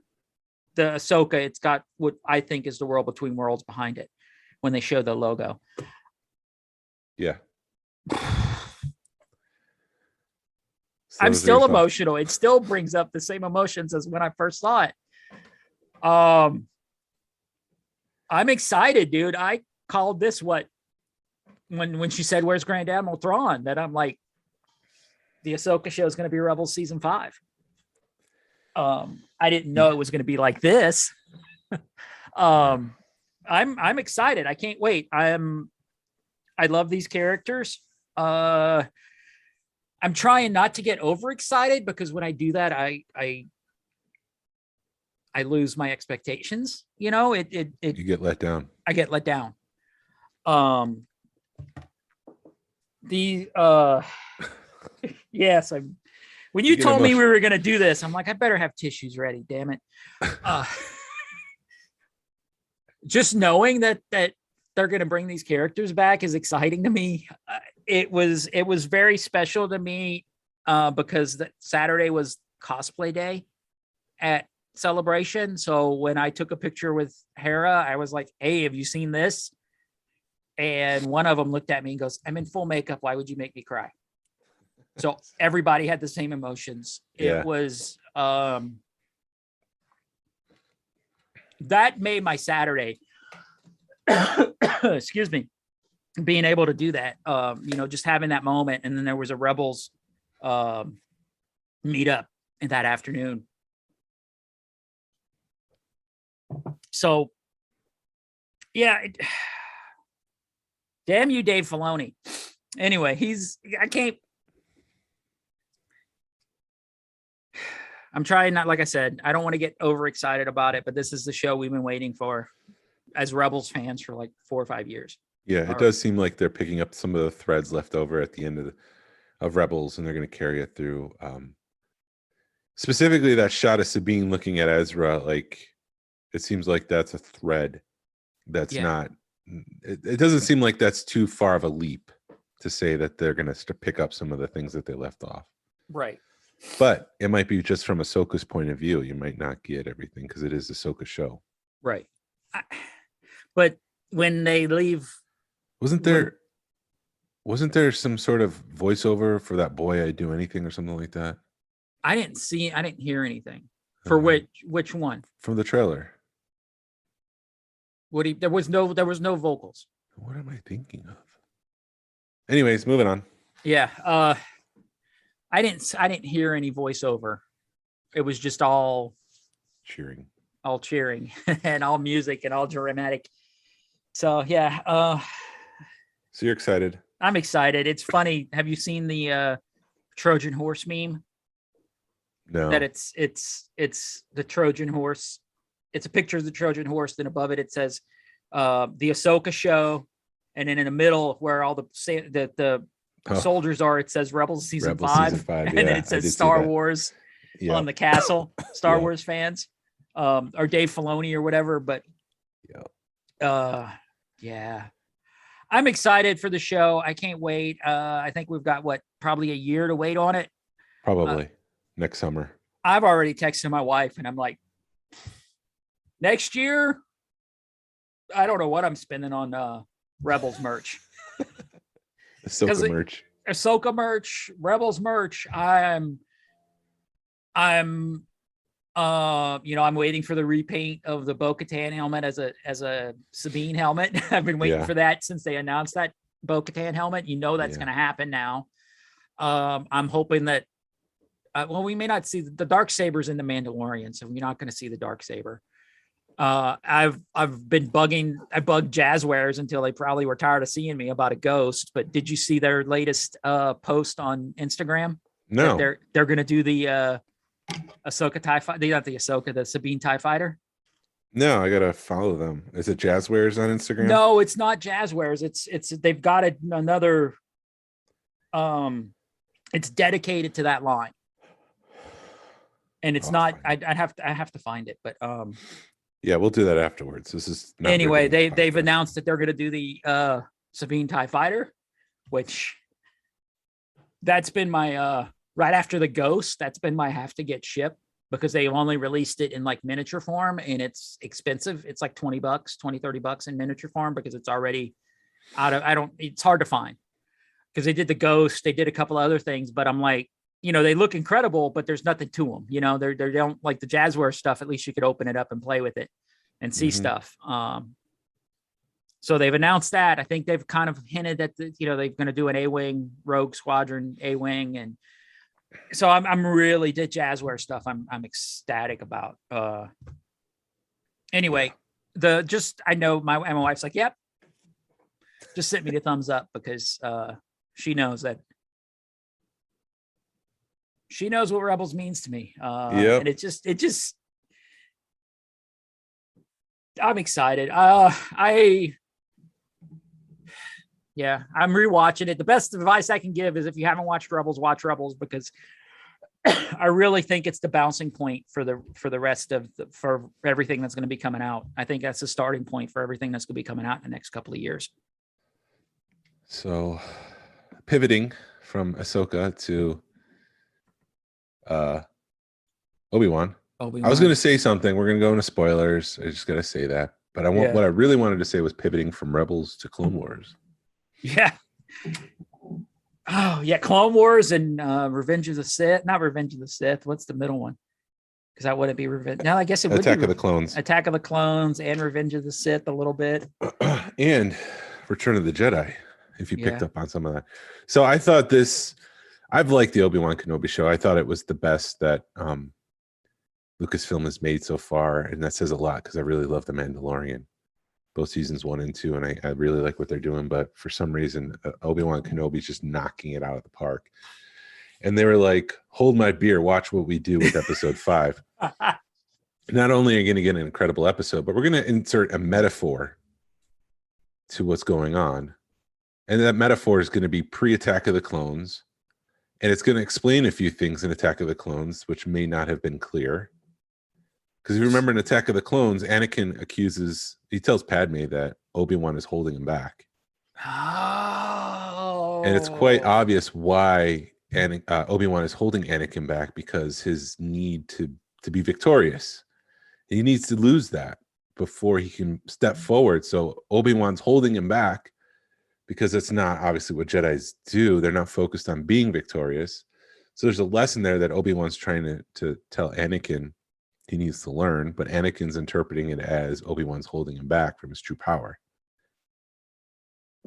Ahsoka, it's got what I think is the world between worlds behind it when they show the logo. Yeah. I'm still emotional. It still brings up the same emotions as when I first saw it. I'm excited, dude. I called this when she said, "Where's Grand Admiral Thrawn?" That I'm like, the Ahsoka show is going to be Rebels season 5. I didn't know it was going to be like this. I'm excited. I can't wait. I love these characters. I'm trying not to get overexcited because when I do that, I I lose my expectations. You know, You get let down. I get let down. Yes, when you told me we were going to do this, I'm like, I better have tissues ready. Damn it. Just knowing that they're going to bring these characters back is exciting to me. It was very special to me because that Saturday was cosplay day at Celebration. So when I took a picture with Hera, I was like, hey, have you seen this? And one of them looked at me and goes, I'm in full makeup. Why would you make me cry? So everybody had the same emotions. Yeah. It was, that made my Saturday, excuse me, being able to do that, just having that moment. And then there was a Rebels meetup in that afternoon. So yeah, damn you, Dave Filoni. Anyway, I'm trying not, like I said, I don't want to get overexcited about it, but this is the show we've been waiting for as Rebels fans for like 4 or 5 years. Yeah, it does seem like they're picking up some of the threads left over at the end of Rebels, and they're going to carry it through. Specifically, that shot of Sabine looking at Ezra, like it seems like that's a thread that's not. It doesn't seem like that's too far of a leap to say that they're going to pick up some of the things that they left off. Right. But it might be just from Ahsoka's point of view. You might not get everything because it is Ahsoka's show. Right. But when they leave, wasn't there some sort of voiceover for that boy I'd do anything or something like that? I didn't hear anything. For which one? From the trailer. There was no vocals. What am I thinking of? Anyways, moving on. Yeah. I didn't hear any voiceover. It was just all cheering and all music and all dramatic. So yeah. So you're excited? I'm excited. It's funny. Have you seen the Trojan horse meme? No. That it's the Trojan horse. It's a picture of the Trojan horse. Then above it says the Ahsoka show, and then in the middle where all the soldiers are, it says Rebels season 5, and then it says Star Wars on the castle. Star Wars fans, or Dave Filoni or whatever. But yeah, I'm excited for the show. I can't wait. I think we've got probably a year to wait on it. Probably next summer. I've already texted my wife, and I'm like, next year, I don't know what I'm spending on Rebels merch. Ahsoka merch, Rebels merch. I'm waiting for the repaint of the Bo-Katan helmet as a Sabine helmet. I've been waiting for that since they announced that Bo-Katan helmet. That's going to happen now. I'm hoping that we may not see the Darksabers in the Mandalorian, so we're not going to see the Darksaber. I've been bugged Jazzwares until they probably were tired of seeing me about a ghost. But did you see their latest post on Instagram? No. That they're going to do the Ahsoka TIE Fighter. Not the Ahsoka, the Sabine TIE Fighter. No, I gotta follow them. Is it Jazzwares on Instagram? No, it's not Jazzwares. It's they've got another. It's dedicated to that line, and it's not. I have to find it, but yeah, we'll do that afterwards. This is not anyway. They've announced that they're going to do the Sabine TIE Fighter, which that's been my right after the Ghost. That's been my have to get shipped because they've only released it in like miniature form, and it's expensive. It's like $20 in miniature form because it's already out of. It's hard to find because they did the Ghost. They did a couple other things, but I'm like, they look incredible, but there's nothing to them. They don't like the Jazzware stuff. At least you could open it up and play with it and see stuff. So they've announced that. I think they've kind of hinted that they're going to do an A-Wing Rogue Squadron A-Wing, and so I'm really the Jazzware stuff. I'm ecstatic about. Anyway, I know my wife's like, yep, just sent me the thumbs up because she knows that. She knows what Rebels means to me. And it just I'm excited. Yeah, I'm rewatching it. The best advice I can give is if you haven't watched Rebels, watch Rebels, because I really think it's the bouncing point for the rest of for everything that's going to be coming out. I think that's the starting point for everything that's going to be coming out in the next couple of years. So, pivoting from Ahsoka to Obi-Wan. I was going to say something. We're going to go into spoilers. I just got to say that. But what I really wanted to say was pivoting from Rebels to Clone Wars. Yeah. Oh, yeah. Clone Wars and Revenge of the Sith. Not Revenge of the Sith. What's the middle one? Because that wouldn't be Revenge. No, I guess it would Attack be of the Clones. Attack of the Clones and Revenge of the Sith a little bit. And Return of the Jedi, if you picked up on some of that. So I thought I've liked the Obi-Wan Kenobi show. I thought it was the best that Lucasfilm has made so far. And that says a lot because I really love The Mandalorian. Both seasons 1 and 2, and I really like what they're doing. But for some reason, Obi-Wan Kenobi's just knocking it out of the park. And they were like, hold my beer, watch what we do with episode 5. Not only are you going to get an incredible episode, but we're going to insert a metaphor to what's going on. And that metaphor is going to be pre-Attack of the Clones. And it's going to explain a few things in Attack of the Clones, which may not have been clear. Because if you remember in Attack of the Clones, Anakin he tells Padme that Obi-Wan is holding him back. Oh. And it's quite obvious why Obi-Wan is holding Anakin back, because his need to be victorious. He needs to lose that before he can step forward. So Obi-Wan's holding him back because that's not obviously what Jedis do. They're not focused on being victorious. So there's a lesson there that Obi-Wan's trying to tell Anakin he needs to learn, but Anakin's interpreting it as Obi-Wan's holding him back from his true power.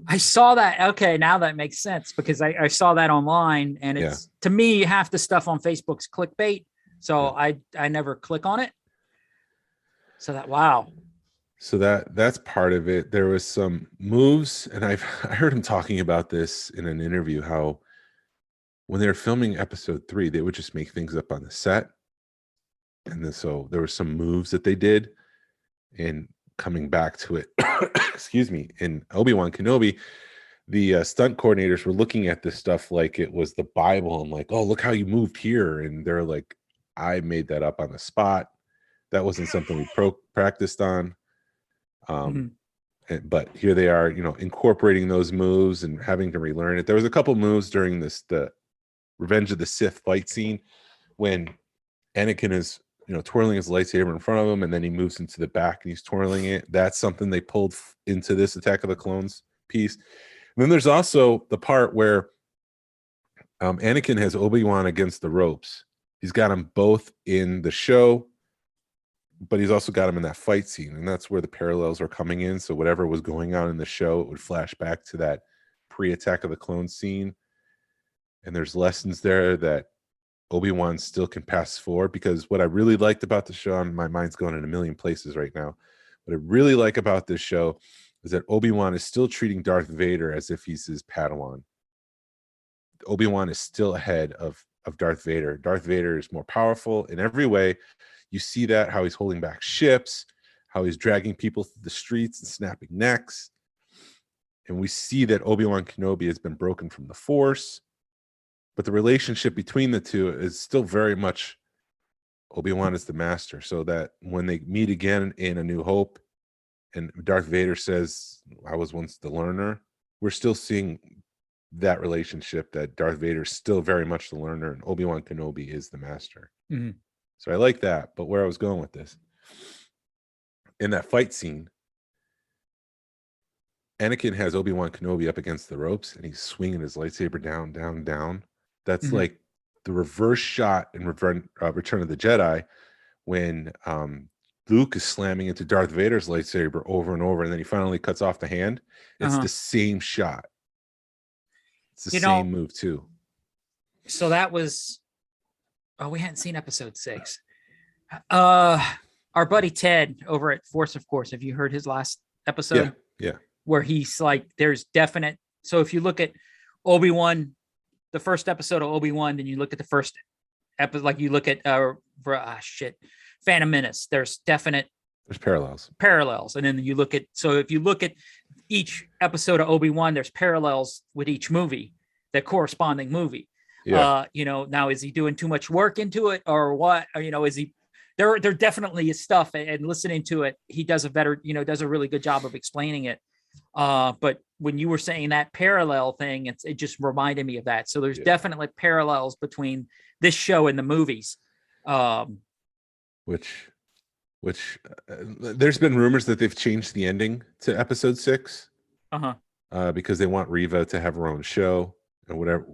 I saw that. Okay, now that makes sense, because I saw that online, and it's to me, half the stuff on Facebook's clickbait. So I never click on it. So wow. So that's part of it. There was some moves, and I heard him talking about this in an interview, how when they were filming episode 3, they would just make things up on the set. And then, so there were some moves that they did, and coming back to it, excuse me, in Obi-Wan Kenobi, the stunt coordinators were looking at this stuff like it was the Bible, and like, oh, look how you moved here. And they're like, I made that up on the spot. That wasn't something we practiced on. But here they are, incorporating those moves and having to relearn it. There was a couple moves during the Revenge of the Sith fight scene when Anakin is twirling his lightsaber in front of him, and then he moves into the back and he's twirling it. That's something they pulled into this Attack of the Clones piece. And then there's also the part where Anakin has Obi-Wan against the ropes. He's got them both in the show, but he's also got him in that fight scene, and that's where the parallels are coming in. So whatever was going on in the show, it would flash back to that pre-Attack of the Clones scene. And there's lessons there that Obi-Wan still can pass forward, because what I really liked about the show, and my mind's going in a million places right now, what I really like about this show is that Obi-Wan is still treating Darth Vader as if he's his Padawan. Obi-Wan is still ahead of Darth Vader. Darth Vader is more powerful in every way. You see that, how he's holding back ships, how he's dragging people through the streets and snapping necks. And we see that Obi-Wan Kenobi has been broken from the Force. But the relationship between the two is still very much Obi-Wan is the master. So that when they meet again in A New Hope, and Darth Vader says, I was once the learner, we're still seeing that relationship, that Darth Vader is still very much the learner and Obi-Wan Kenobi is the master. Mm-hmm. So I like that. But where I was going with this, in that fight scene, Anakin has Obi-Wan Kenobi up against the ropes, and he's swinging his lightsaber down, down, down. That's like the reverse shot in Return of the Jedi, when Luke is slamming into Darth Vader's lightsaber over and over, and then he finally cuts off the hand. It's the same shot. It's the same move too. So that was, we hadn't seen episode 6. Our buddy Ted over at Force of Course, have you heard his last episode? Yeah. Where he's like, there's definite. So if you look at Obi-Wan, the first episode of Obi-Wan, then you look at the first episode, like you look at Phantom Menace, there's definite There's parallels. And then you look at, so if you look at each episode of Obi-Wan, there's parallels with each movie, the corresponding movie. Yeah. Now is he doing too much work into it or what? Or, is he, there definitely is stuff, and listening to it, he does a better, does a really good job of explaining it. But when you were saying that parallel thing, it just reminded me of that. So there's definitely parallels between this show and the movies. Which there's been rumors that they've changed the ending to episode 6 because they want Reva to have her own show and whatever.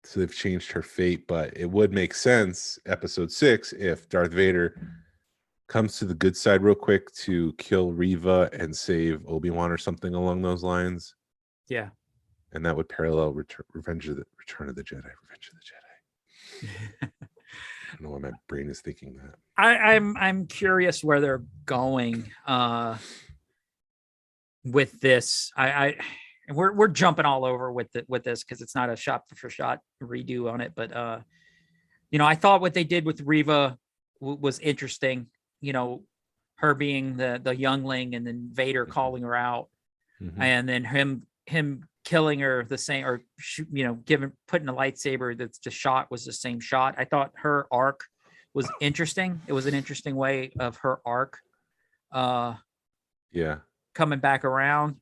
So they've changed her fate, but it would make sense episode 6 if Darth Vader comes to the good side real quick to kill Reva and save Obi-Wan or something along those lines. Yeah. And that would parallel Return of the Jedi. Revenge of the Jedi. I don't know why my brain is thinking that. I'm curious where they're going with this. We're jumping all over with this because it's not a shot for shot redo on it, but I thought what they did with Reva was interesting. Her being the youngling and then Vader calling her out, and then him killing her the same, or putting a lightsaber that's just shot was the same shot. I thought her arc was interesting. It was an interesting way of her arc coming back around.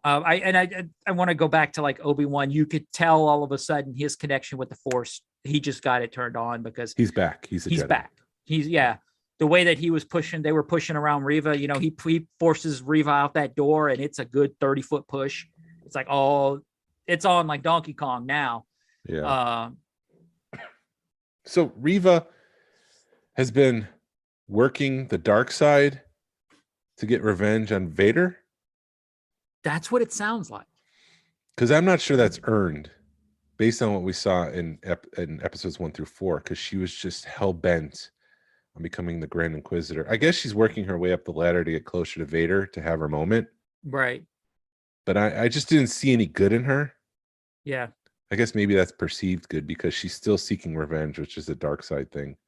I want to go back to like Obi-Wan. You could tell all of a sudden his connection with the Force, he just got it turned on because he's back. He's Jedi. Back. The way that they were pushing around Reva, he forces Reva out that door and it's a good 30-foot push. It's like, it's on like Donkey Kong now. Yeah. So Reva has been working the dark side to get revenge on Vader. That's what it sounds like. Because I'm not sure that's earned based on what we saw in episodes 1 through 4, because she was just hell-bent on becoming the Grand Inquisitor. I guess she's working her way up the ladder to get closer to Vader to have her moment. Right. But I just didn't see any good in her. Yeah. I guess maybe that's perceived good because she's still seeking revenge, which is a dark side thing.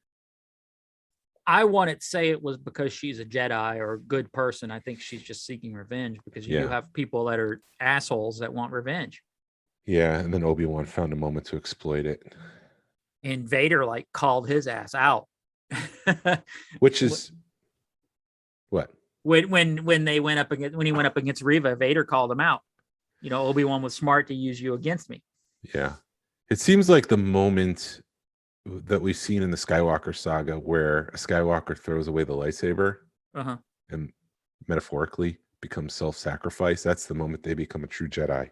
I wouldn't say it was because she's a Jedi or a good person. I think she's just seeking revenge because you have people that are assholes that want revenge. Yeah, and then Obi-Wan found a moment to exploit it. And Vader called his ass out. Which is what? When he went up against Reva, Vader called him out. Obi-Wan was smart to use you against me. Yeah. It seems like the moment that we've seen in the Skywalker saga where a Skywalker throws away the lightsaber and metaphorically becomes self-sacrifice, that's the moment they become a true Jedi.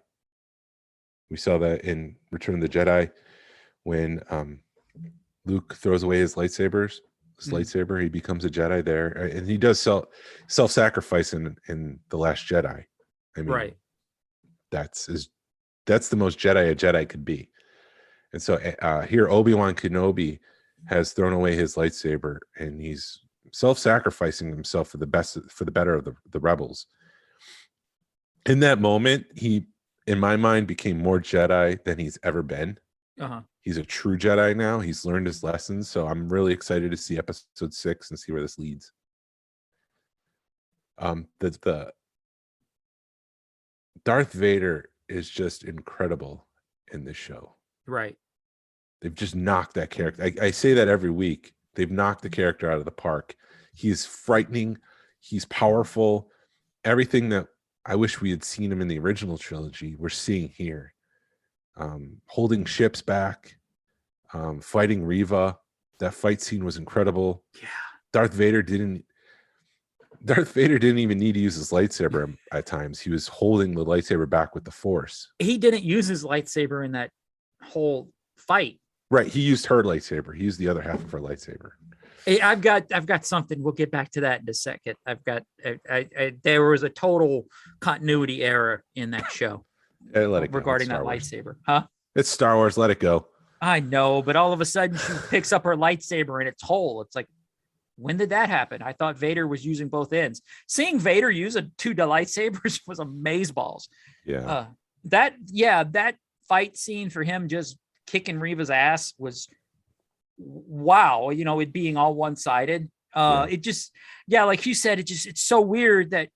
We saw that in Return of the Jedi when Luke throws away his lightsaber, he becomes a Jedi there, and he does self-sacrifice in The Last Jedi. I mean, right. That's the most Jedi a Jedi could be. And so here, Obi-Wan Kenobi has thrown away his lightsaber, and he's self-sacrificing himself for the better of the rebels. In that moment, he, in my mind, became more Jedi than he's ever been. He's a true Jedi now. He's learned his lessons. So I'm really excited to see episode 6 and see where this leads. The Darth Vader is just incredible in this show. Right. They've just knocked that character. I say that every week. They've knocked the character out of the park. He's frightening. He's powerful. Everything that I wish we had seen him in the original trilogy, we're seeing here. Holding ships back, fighting Reva. That fight scene was incredible. Yeah. Darth Vader didn't even need to use his lightsaber at times. He was holding the lightsaber back with the Force. He didn't use his lightsaber in that whole fight. Right. He used her lightsaber. He used the other half of her lightsaber. Hey, I've got something. We'll get back to that in a second. There was a total continuity error in that show regarding that lightsaber. Huh? It's Star Wars. Let it go. I know, but all of a sudden she picks up her lightsaber and it's whole. It's like, when did that happen? I thought Vader was using both ends. Seeing Vader use two lightsabers was amazeballs. Yeah. That fight scene for him just kicking Reva's ass was wow. It being all one-sided. It just, like you said, it's so weird that,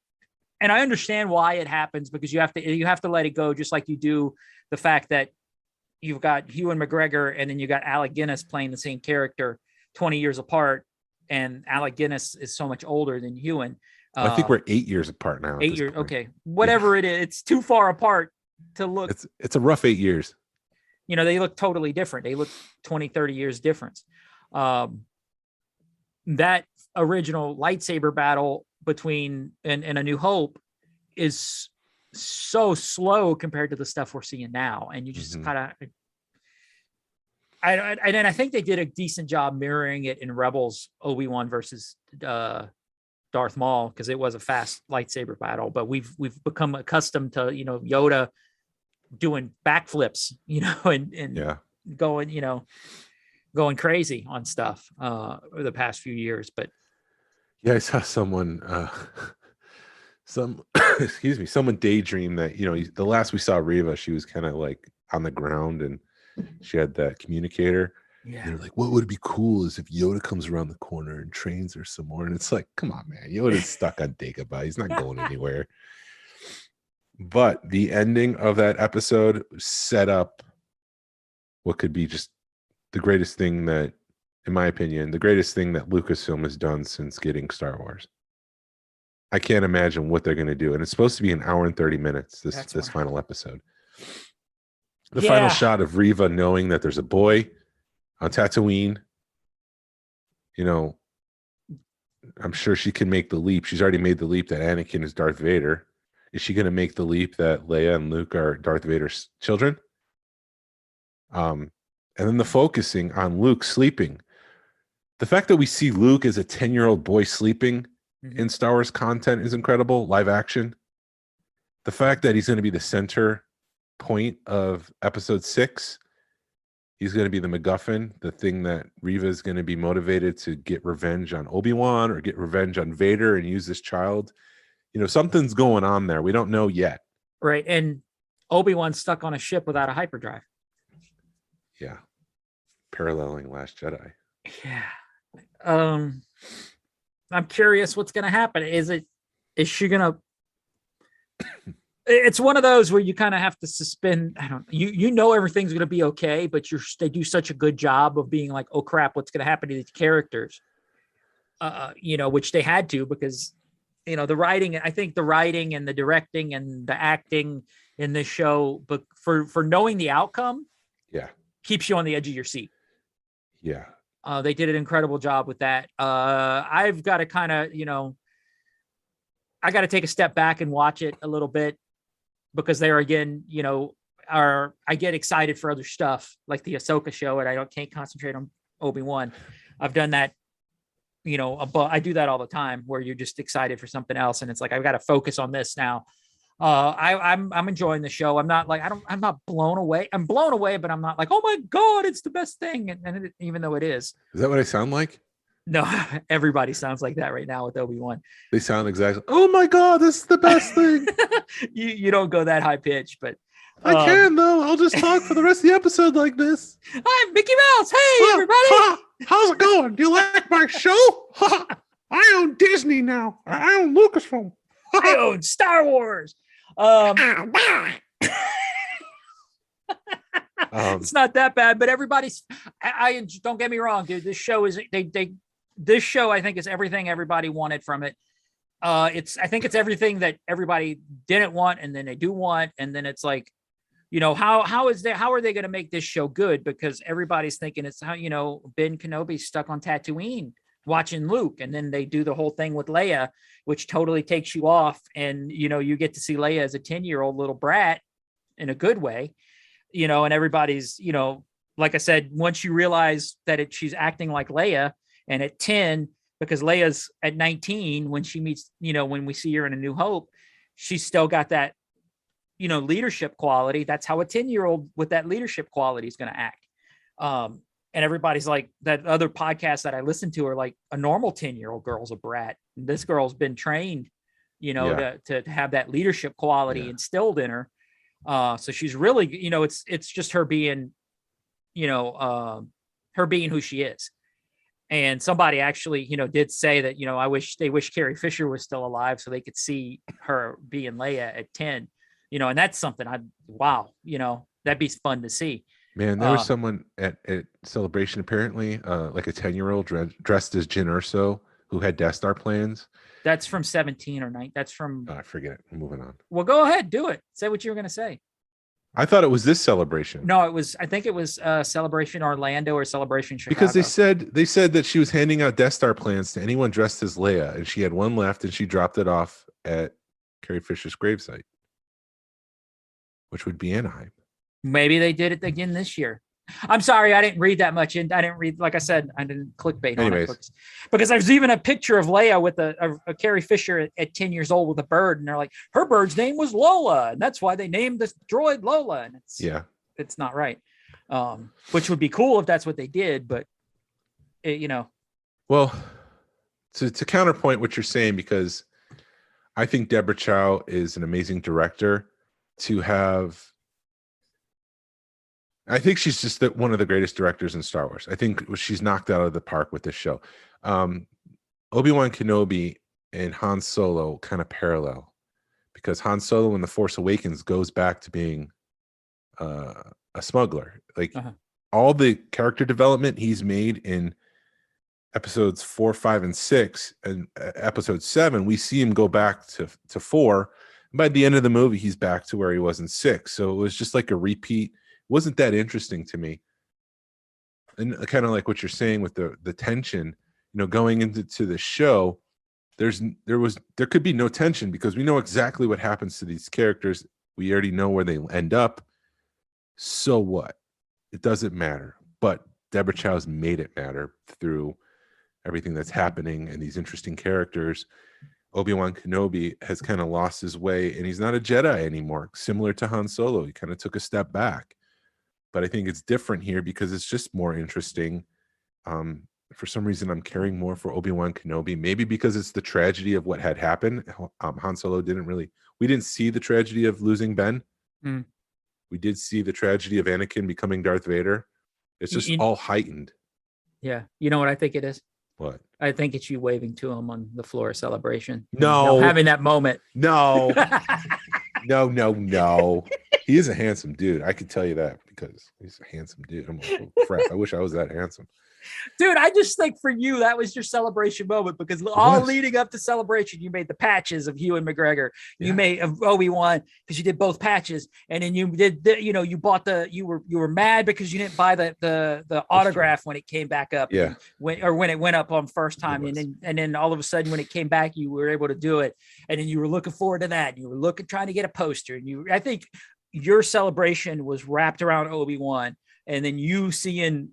and I understand why it happens, because you have to let it go, just like you do the fact that you've got Ewan McGregor and then you got Alec Guinness playing the same character 20 years apart, and Alec Guinness is so much older than Ewan. I think we're 8 years apart now. 8 years, okay, whatever it is, it's too far apart to look. It's a rough 8 years. They look totally different. They look 20, 30 years difference. That original lightsaber battle between and A New Hope is so slow compared to the stuff we're seeing now, and you just kind of. I think they did a decent job mirroring it in Rebels, Obi-Wan versus Darth Maul, because it was a fast lightsaber battle. But we've become accustomed to Yoda doing backflips, and going crazy on stuff over the past few years. But yeah, I saw someone someone daydream that the last we saw Reva, she was kind of like on the ground and she had that communicator. Yeah, they're like, what would be cool is if Yoda comes around the corner and trains her some more. And it's like, come on, man, Yoda's stuck on Dagobah. He's not going anywhere. But the ending of that episode set up what could be just the greatest thing that, in my opinion, the greatest thing that Lucasfilm has done since getting Star Wars. I can't imagine what they're going to do. And it's supposed to be an hour and 30 minutes, this final episode. The final shot of Reva knowing that there's a boy on Tatooine. I'm sure she can make the leap. She's already made the leap that Anakin is Darth Vader. Is she going to make the leap that Leia and Luke are Darth Vader's children? And then the focusing on Luke sleeping. The fact that we see Luke as a 10-year-old boy sleeping in Star Wars content is incredible. Live action. The fact that he's going to be the center point of episode 6. He's going to be the MacGuffin, the thing that Reva is going to be motivated to get revenge on Obi-Wan or get revenge on Vader and use this child. Something's going on there. We don't know yet. Right. And Obi-Wan's stuck on a ship without a hyperdrive. Yeah. Paralleling Last Jedi. Yeah. I'm curious what's going to happen. Is she going to, it's one of those where you kind of have to suspend. I don't, everything's going to be okay, but they do such a good job of being like, oh crap, what's going to happen to these characters? Which they had to, because the writing, I think the writing and the directing and the acting in this show, but for knowing the outcome, keeps you on the edge of your seat. Yeah. They did an incredible job with that. I've got to kind of, I got to take a step back and watch it a little bit, because there again, I get excited for other stuff like the Ahsoka show, and I can't concentrate on Obi-Wan. I've done that. I do that all the time, where you're just excited for something else, and it's like I've got to focus on this now. I'm enjoying the show. I'm not blown away. I'm blown away, but I'm not like, oh my god, it's the best thing. And even though it is that what I sound like? No, everybody sounds like that right now with Obi-Wan. They sound exactly. Oh my god, this is the best thing. you don't go that high pitch, but I can though. I'll just talk for the rest of the episode like this. I'm Mickey Mouse. Hey everybody, how's it going? Do you like my show? I own Disney now. I own Lucasfilm. I own Star Wars. It's not that bad, but everybody's. I don't get me wrong, dude. This show is This show I think is everything everybody wanted from it. I think it's everything that everybody didn't want, and then they do want, and then it's like, how are they going to make this show good? Because everybody's thinking it's how Ben Kenobi's stuck on Tatooine watching Luke, and then they do the whole thing with Leia, which totally takes you off, and you get to see Leia as a 10-year-old little brat in a good way, and everybody's like I said, once you realize that she's acting like Leia, and at 10, because Leia's at 19 when she meets, when we see her in A New Hope, she's still got that leadership quality. That's how a 10-year-old with that leadership quality is going to act. And everybody's like, that other podcast that I listen to are like, a normal 10-year-old girl's a brat. And this girl's been trained, to have that leadership quality instilled in her. So she's really, it's just her being, her being who she is. And somebody actually, did say that, they wish Carrie Fisher was still alive so they could see her being Leia at 10, and that's something wow, that'd be fun to see. Man, there was someone at Celebration, apparently, like a 10-year-old dressed as Jyn Erso who had Death Star plans. That's from 17 or 9. That's from. I forget it. I'm moving on. Well, go ahead, do it. Say what you were going to say. I thought it was this Celebration. No, I think it was Celebration Orlando or Celebration Chicago. Because they said that she was handing out Death Star plans to anyone dressed as Leia, and she had one left, and she dropped it off at Carrie Fisher's gravesite, which would be Anaheim. Maybe they did it again this year. I'm sorry, I didn't read that much. And I didn't read, like I said, I didn't clickbait on it. Because there's even a picture of Leia with a Carrie Fisher at 10 years old with a bird. And they're like, her bird's name was Lola. And that's why they named this droid Lola. And it's not right. Which would be cool if that's what they did. But, Well, to counterpoint what you're saying, because I think Deborah Chow is an amazing director I think she's just one of the greatest directors in Star Wars. I think she's knocked out of the park with this show. Obi-Wan Kenobi and Han Solo kind of parallel, because Han Solo in The Force Awakens goes back to being a smuggler. Like all the character development he's made in episodes 4, 5, and 6, and episode 7, we see him go back to 4. And by the end of the movie, he's back to where he was in 6. So it was just like a repeat. Wasn't that interesting to me. And kind of like what you're saying with the tension, going into the show, there could be no tension because we know exactly what happens to these characters. We already know where they end up. So what? It doesn't matter. But Deborah Chow's made it matter through everything that's happening and these interesting characters. Obi-Wan Kenobi has kind of lost his way, and he's not a Jedi anymore, similar to Han Solo. He kind of took a step back. But I think it's different here because it's just more interesting. For some reason, I'm caring more for Obi-Wan Kenobi. Maybe because it's the tragedy of what had happened. Han Solo we didn't see the tragedy of losing Ben. Mm. We did see the tragedy of Anakin becoming Darth Vader. It's just all heightened. Yeah. You know what I think it is? What? I think it's you waving to him on the floor of Celebration. No. Having that moment. No. No. He is a handsome dude. I can tell you that because he's a handsome dude. I'm like, oh, crap. I wish I was that handsome. Dude, I just think for you, that was your Celebration moment because all leading up to Celebration, you made the patches of Ewan McGregor. You made of Obi-Wan because you did both patches. And then you did, you bought you were mad because you didn't buy the autograph when it came back up. Yeah. When it went up on first time. And then all of a sudden when it came back, you were able to do it. And then you were looking forward to that. You were trying to get a poster. And I think your celebration was wrapped around Obi-Wan. And then you seeing,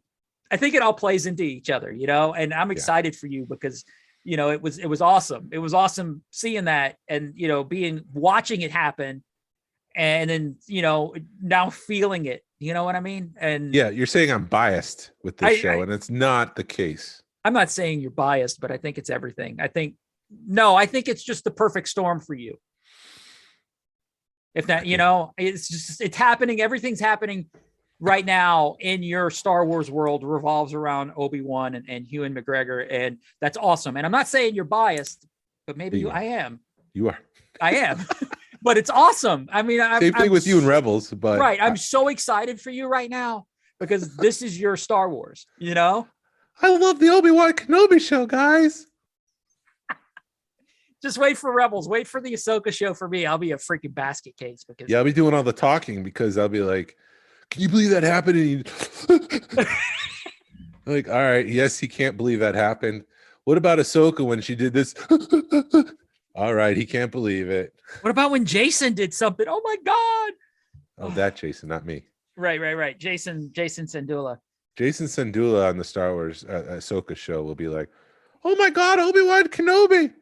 I think it all plays into each other, and I'm excited for you because, it was awesome. It was awesome seeing that and, watching it happen and then, now feeling it, you know what I mean? And yeah, you're saying I'm biased with this show and it's not the case. I'm not saying you're biased, but I think it's everything. I think it's just the perfect storm for you. If that, it's happening. Everything's happening right now in your Star Wars world revolves around Obi-Wan and Ewan McGregor. And that's awesome. And I'm not saying you're biased, but maybe I am. You are. I am, but it's awesome. I mean, same thing with you and Rebels, but right. I'm so excited for you right now because this is your Star Wars, I love the Obi-Wan Kenobi show, guys. Just wait for Rebels. Wait for the Ahsoka show for me. I'll be a freaking basket case because I'll be doing all the talking because I'll be like, can you believe that happened? Like, all right, yes, he can't believe that happened. What about Ahsoka when she did this? All right, he can't believe it. What about when Jason did something? Oh my God. Oh, that Jason, not me. Right. Jason Sandula. Jason Sandula on the Star Wars Ahsoka show will be like, oh my God, Obi-Wan Kenobi.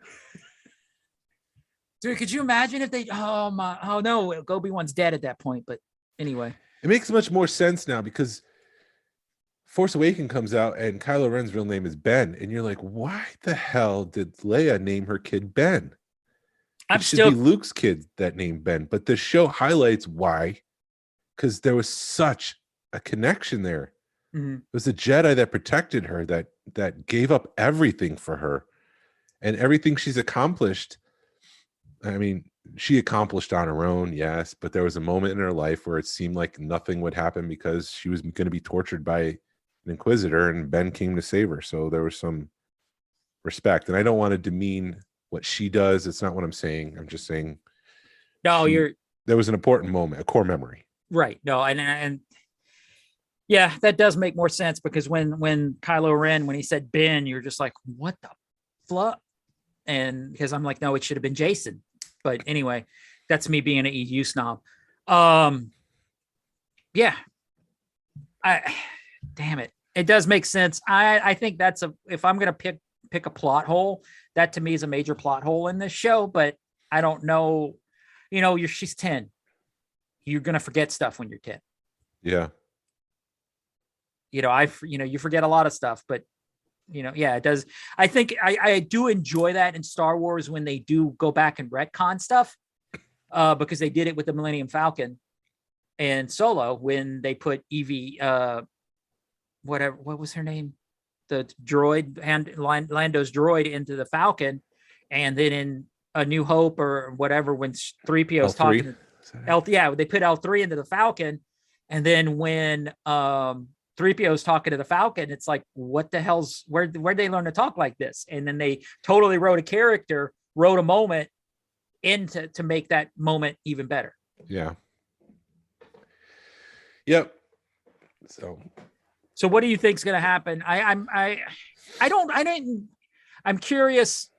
Dude, could you imagine if no, Obi-Wan's dead at that point. But anyway. It makes much more sense now because Force Awakens comes out and Kylo Ren's real name is Ben. And you're like, why the hell did Leia name her kid Ben? It should be Luke's kid that named Ben. But the show highlights why, because there was such a connection there. Mhm. It was the Jedi that protected her, that gave up everything for her, and everything she's accomplished. I mean, she accomplished on her own, yes, but there was a moment in her life where it seemed like nothing would happen because she was going to be tortured by an Inquisitor, and Ben came to save her. So there was some respect, and I don't want to demean what she does. It's not what I'm saying. I'm just saying No, you're there was an important moment, a core memory. right. No, and yeah, that does make more sense because when Kylo Ren, when he said Ben, you're just like, what the fluff? And because I'm like, no, it should have been Jason. But anyway, that's me being an EU snob. Yeah, damn it, it does make sense. I think that's if I'm gonna pick a plot hole, that to me is a major plot hole in this show. But I don't know, she's 10. You're gonna forget stuff when you're 10. Yeah. You forget a lot of stuff, but yeah, it does. I think I do enjoy that in Star Wars when they do go back and retcon stuff, because they did it with the Millennium Falcon and Solo when they put Evie, what was her name? The droid, Lando's droid into the Falcon. And then in A New Hope or whatever, when 3PO is talking, they put L3 into the Falcon. And then when 3PO is talking to the Falcon, it's like, what the hell's, where'd they learn to talk like this? And then they totally wrote a moment to make that moment even better. Yeah. Yep. So what do you think's going to happen? I'm curious.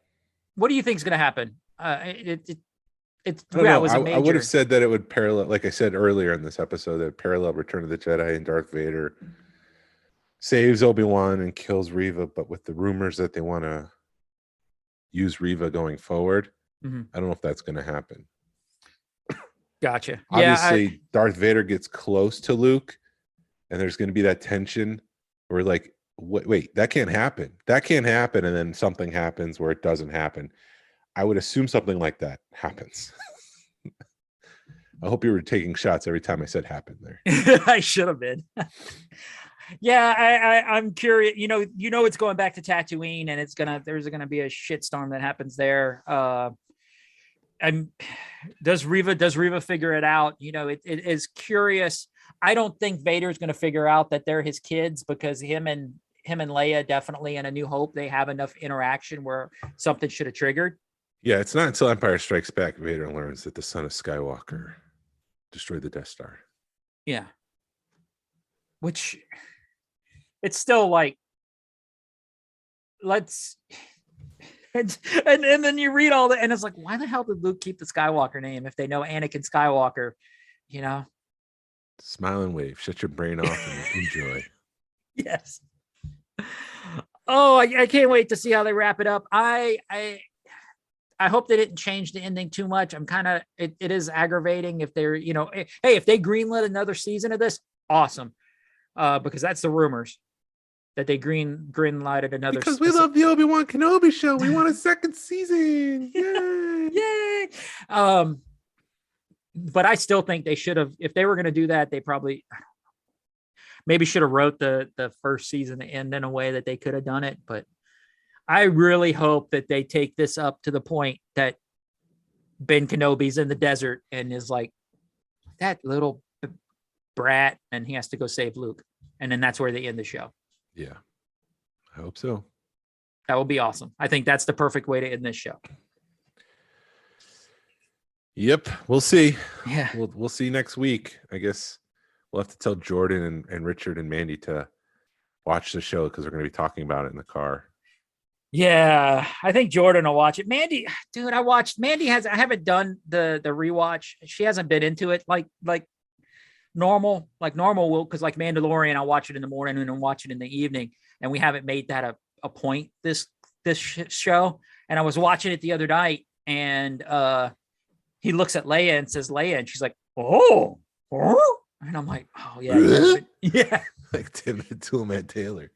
What do you think's going to happen? I would have said that it would parallel, like I said earlier in this episode, that parallel Return of the Jedi and Darth Vader saves Obi-Wan and kills Reva, but with the rumors that they want to use Reva going forward, I don't know if that's going to happen. Gotcha. Obviously, Darth Vader gets close to Luke, and there's going to be that tension where, like, wait, that can't happen. That can't happen, and then something happens where it doesn't happen. I would assume something like that happens. I hope you were taking shots every time I said happen there. I should have been. Yeah, I'm curious. It's going back to Tatooine, and there's gonna be a shitstorm that happens there. Does Reva figure it out? It is curious. I don't think Vader's going to figure out that they're his kids, because him and Leia definitely in A New Hope, they have enough interaction where something should have triggered. Yeah, it's not until Empire Strikes Back Vader learns that the son of Skywalker destroyed the Death Star. Yeah. Which it's still like, let's and then you read all that and it's like, why the hell did Luke keep the Skywalker name if they know Anakin Skywalker? Smile and wave, shut your brain off and enjoy. Yes. Oh, I can't wait to see how they wrap it up. I hope they didn't change the ending too much. I'm kind of, it is aggravating if they're, hey, if they greenlit another season of this, awesome. Because that's the rumors that they greenlighted another. Because we love the Obi-Wan Kenobi show. We want a second season. Yay! Yay! But I still think they should have, if they were going to do that, they probably maybe should have wrote the first season to end in a way that they could have done it. But I really hope that they take this up to the point that Ben Kenobi's in the desert and is like that little brat, and he has to go save Luke. And then that's where they end the show. Yeah, I hope so. That would be awesome. I think that's the perfect way to end this show. Yep, we'll see. Yeah, we'll see next week. I guess we'll have to tell Jordan and Richard and Mandy to watch the show because we're going to be talking about it in the car. Yeah, I think Jordan will watch it. Mandy, dude, I haven't done the rewatch. She hasn't been into it like normal will, because like Mandalorian, I'll watch it in the morning and then watch it in the evening, and we haven't made that a point this show. And I was watching it the other night, and he looks at Leia and says Leia, and she's like, oh, and I'm like, oh yeah, yeah, like Tim and Toolman Taylor.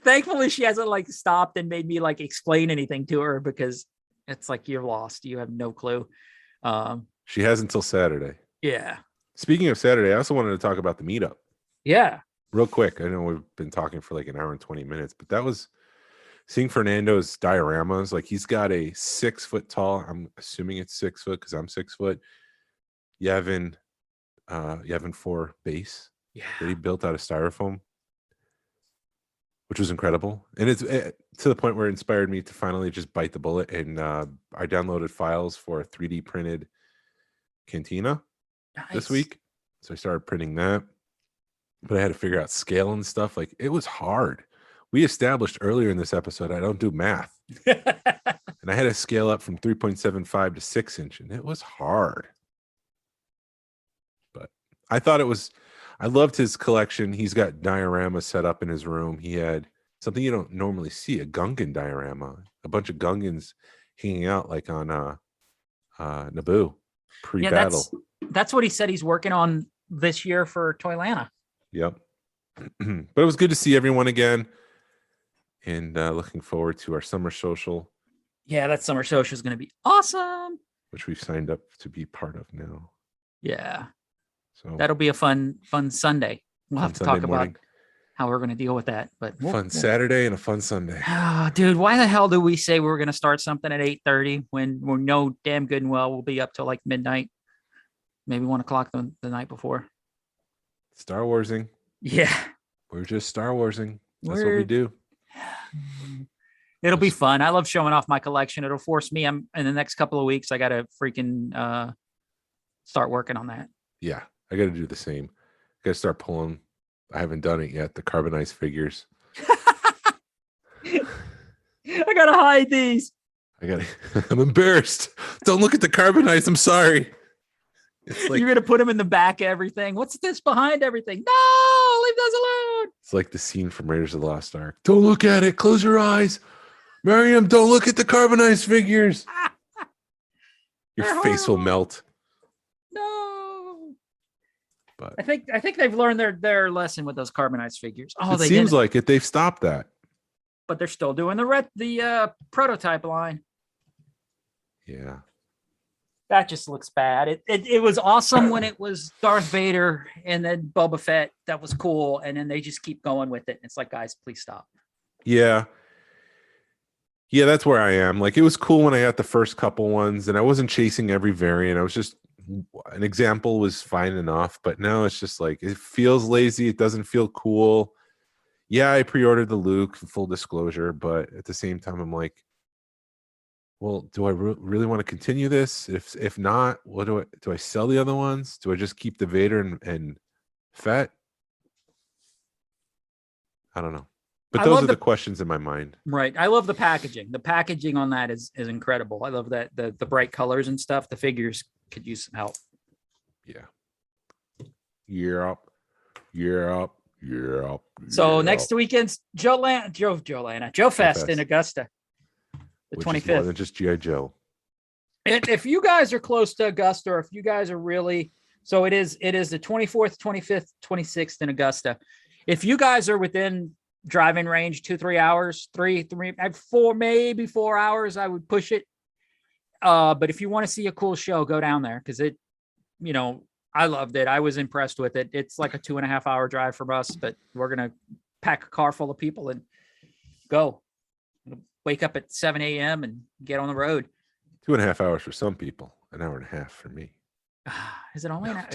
Thankfully, she hasn't like stopped and made me like explain anything to her, because it's like, you're lost, you have no clue. She has until Saturday. Yeah. Speaking of Saturday, I also wanted to talk about the meetup Yeah. real quick. I know we've been talking for like an hour and 20 minutes, but that was seeing Fernando's dioramas. Like he's got a 6 foot tall, I'm assuming it's 6 foot because I'm 6 foot, Yavin 4 base Yeah. that he built out of styrofoam, which was incredible. And it's to the point where it inspired me to finally just bite the bullet. And I downloaded files for a 3D printed cantina this Nice. week. So I started printing that. But I had to figure out scale and stuff. Like it was hard. We established earlier in this episode, I don't do math. And I had to scale up from 3.75 to 6 inch. And it was hard. But I thought I loved his collection. He's got dioramas set up in his room. He had something you don't normally see, a Gungan diorama, a bunch of Gungans hanging out like on Naboo pre-battle. Yeah, that's what he said he's working on this year for Toylanta. Yep. But it was good to see everyone again. And looking forward to our summer social. Yeah, that summer social is going to be awesome. Which we've signed up to be part of now. Yeah. So that'll be a fun Sunday. We'll have to talk morning. about how we're going to deal with that. But Saturday and a fun Sunday. Oh, dude, why the hell do we say we're going to start something at 8:30 when we know damn good and well we'll be up till like midnight, maybe 1 o'clock the night before? Star Warsing. Yeah. We're just Star Warsing. That's what we do. It'll be fun. I love showing off my collection. It'll force me. In the next couple of weeks, I got to freaking start working on that. Yeah, I got to do the same. I got to start pulling. I haven't done it yet. The carbonized figures. I got to hide these. I'm embarrassed. Don't look at the carbonized. I'm sorry. It's like, you're going to put them in the back of everything. What's this behind everything? No, leave those alone. It's like the scene from Raiders of the Lost Ark. Don't look at it. Close your eyes. Miriam, don't look at the carbonized figures. Your face will melt. No. But I think they've learned their lesson with those carbonized figures. Oh, it seems like it. They've stopped that. But they're still doing the prototype line. Yeah. That just looks bad. It was awesome when it was Darth Vader and then Boba Fett. That was cool. And then they just keep going with it. It's like, guys, please stop. Yeah. Yeah, that's where I am. Like, it was cool when I got the first couple ones and I wasn't chasing every variant. I was just, an example was fine enough. But now it's just like, it feels lazy. It doesn't feel cool. Yeah, I pre-ordered the Luke, full disclosure. But at the same time, I'm like, well, do I really want to continue this? If not, what do I sell the other ones? Do I just keep the Vader and Fett? I don't know. But those are the questions in my mind. Right. I love the packaging. The packaging on that is incredible. I love that the bright colors and stuff. The figures could use some help. Yeah. Yeah. So next weekend's Joe Fest in Augusta. The 25th. More than just G.I. Joe. If you guys are close to Augusta, or if you guys are really, so it is the 24th, 25th, 26th in Augusta. If you guys are within driving range, 2-3 hours, 4 hours, I would push it. But if you want to see a cool show, go down there because I loved it. I was impressed with it. It's like a 2.5 hour drive from us, but we're gonna pack a car full of people and go. Wake up at 7 a.m. and get on the road. 2.5 hours for some people, an hour and a half for me. Is it only an hour?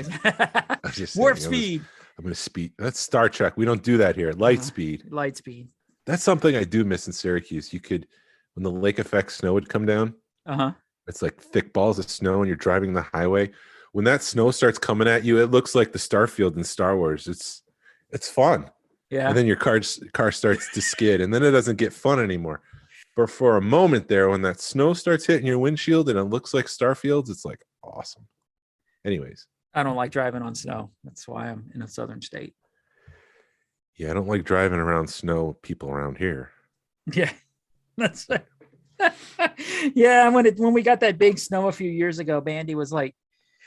Warp speed. I'm going to speed. That's Star Trek. We don't do that here. Light speed. Light speed. That's something I do miss in Syracuse. You could, when the lake effect snow would come down, it's like thick balls of snow and you're driving the highway. When that snow starts coming at you, it looks like the Starfield in Star Wars. It's fun. Yeah. And then your car starts to skid and then it doesn't get fun anymore. But for a moment there, when that snow starts hitting your windshield and it looks like Starfields, it's like awesome. Anyways. I don't like driving on snow. That's why I'm in a southern state. Yeah, I don't like driving around snow people around here. Yeah. That's yeah, when we got that big snow a few years ago, Mandy was like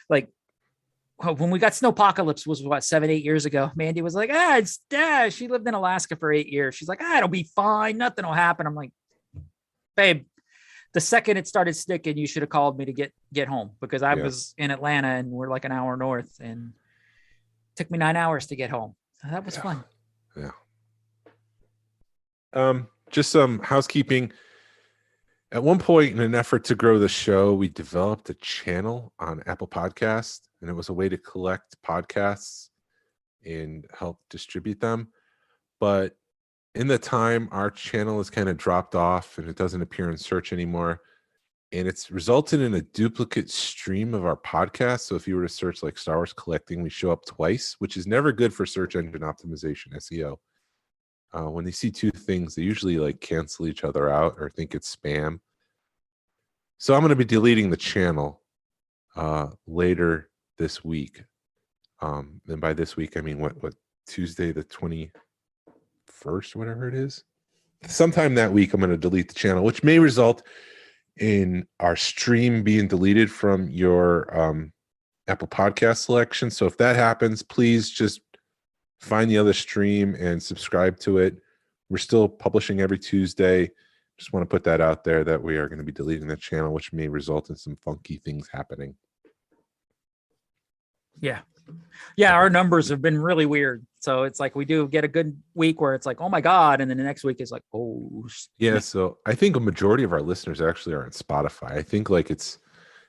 when we got snowpocalypse was 7-8 years ago. Mandy was like, she lived in Alaska for 8 years. She's like, it'll be fine. Nothing will happen. I'm like, babe, the second it started sticking, you should have called me to get home, because I Yeah. was in Atlanta and we're like an hour north, and it took me 9 hours to get home. So that was Yeah. fun. Yeah. Just some housekeeping. At one point, in an effort to grow the show, we developed a channel on Apple Podcasts, and it was a way to collect podcasts and help distribute them. But in the time, our channel has kind of dropped off and it doesn't appear in search anymore. And it's resulted in a duplicate stream of our podcast. So if you were to search like Star Wars Collecting, we show up twice, which is never good for search engine optimization, SEO. When they see two things, they usually like cancel each other out or think it's spam. So I'm going to be deleting the channel later this week. And by this week, I mean what Tuesday the 21st, whatever it is. Sometime that week, I'm going to delete the channel, which may result in our stream being deleted from your Apple Podcast selection. So if that happens, please just find the other stream and subscribe to it. We're still publishing every Tuesday. Just want to put that out there that we are going to be deleting the channel, which may result in some funky things happening. Yeah. Yeah. Our numbers have been really weird. So it's like we do get a good week where it's like, oh my God. And then the next week is like, oh. Yeah. So I think a majority of our listeners actually are on Spotify. I think like it's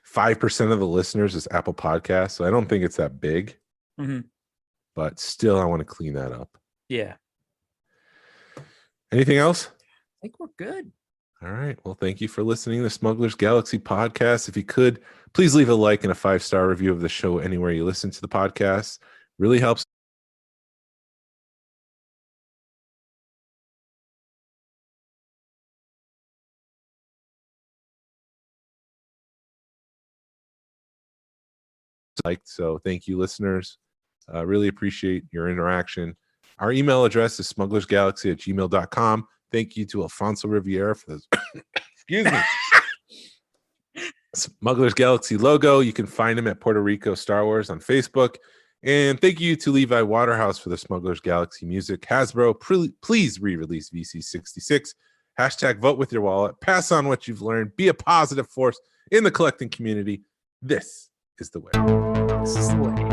5% of the listeners is Apple Podcasts. So I don't think it's that big. Mm-hmm. But still, I want to clean that up. Yeah. Anything else? I think we're good. All right. Well, thank you for listening to the Smugglers Galaxy podcast. If you could, please leave a like and a 5-star review of the show anywhere you listen to the podcast. Really helps. So thank you, listeners. Really appreciate your interaction. Our email address is smugglersgalaxy@gmail.com. Thank you to Alfonso Riviera for this. Excuse me. Smugglers Galaxy logo. You can find him at Puerto Rico Star Wars on Facebook. And thank you to Levi Waterhouse for the Smugglers Galaxy music. Hasbro, please re-release VC66. # vote with your wallet. Pass on what you've learned. Be a positive force in the collecting community. This is the way. This is the way.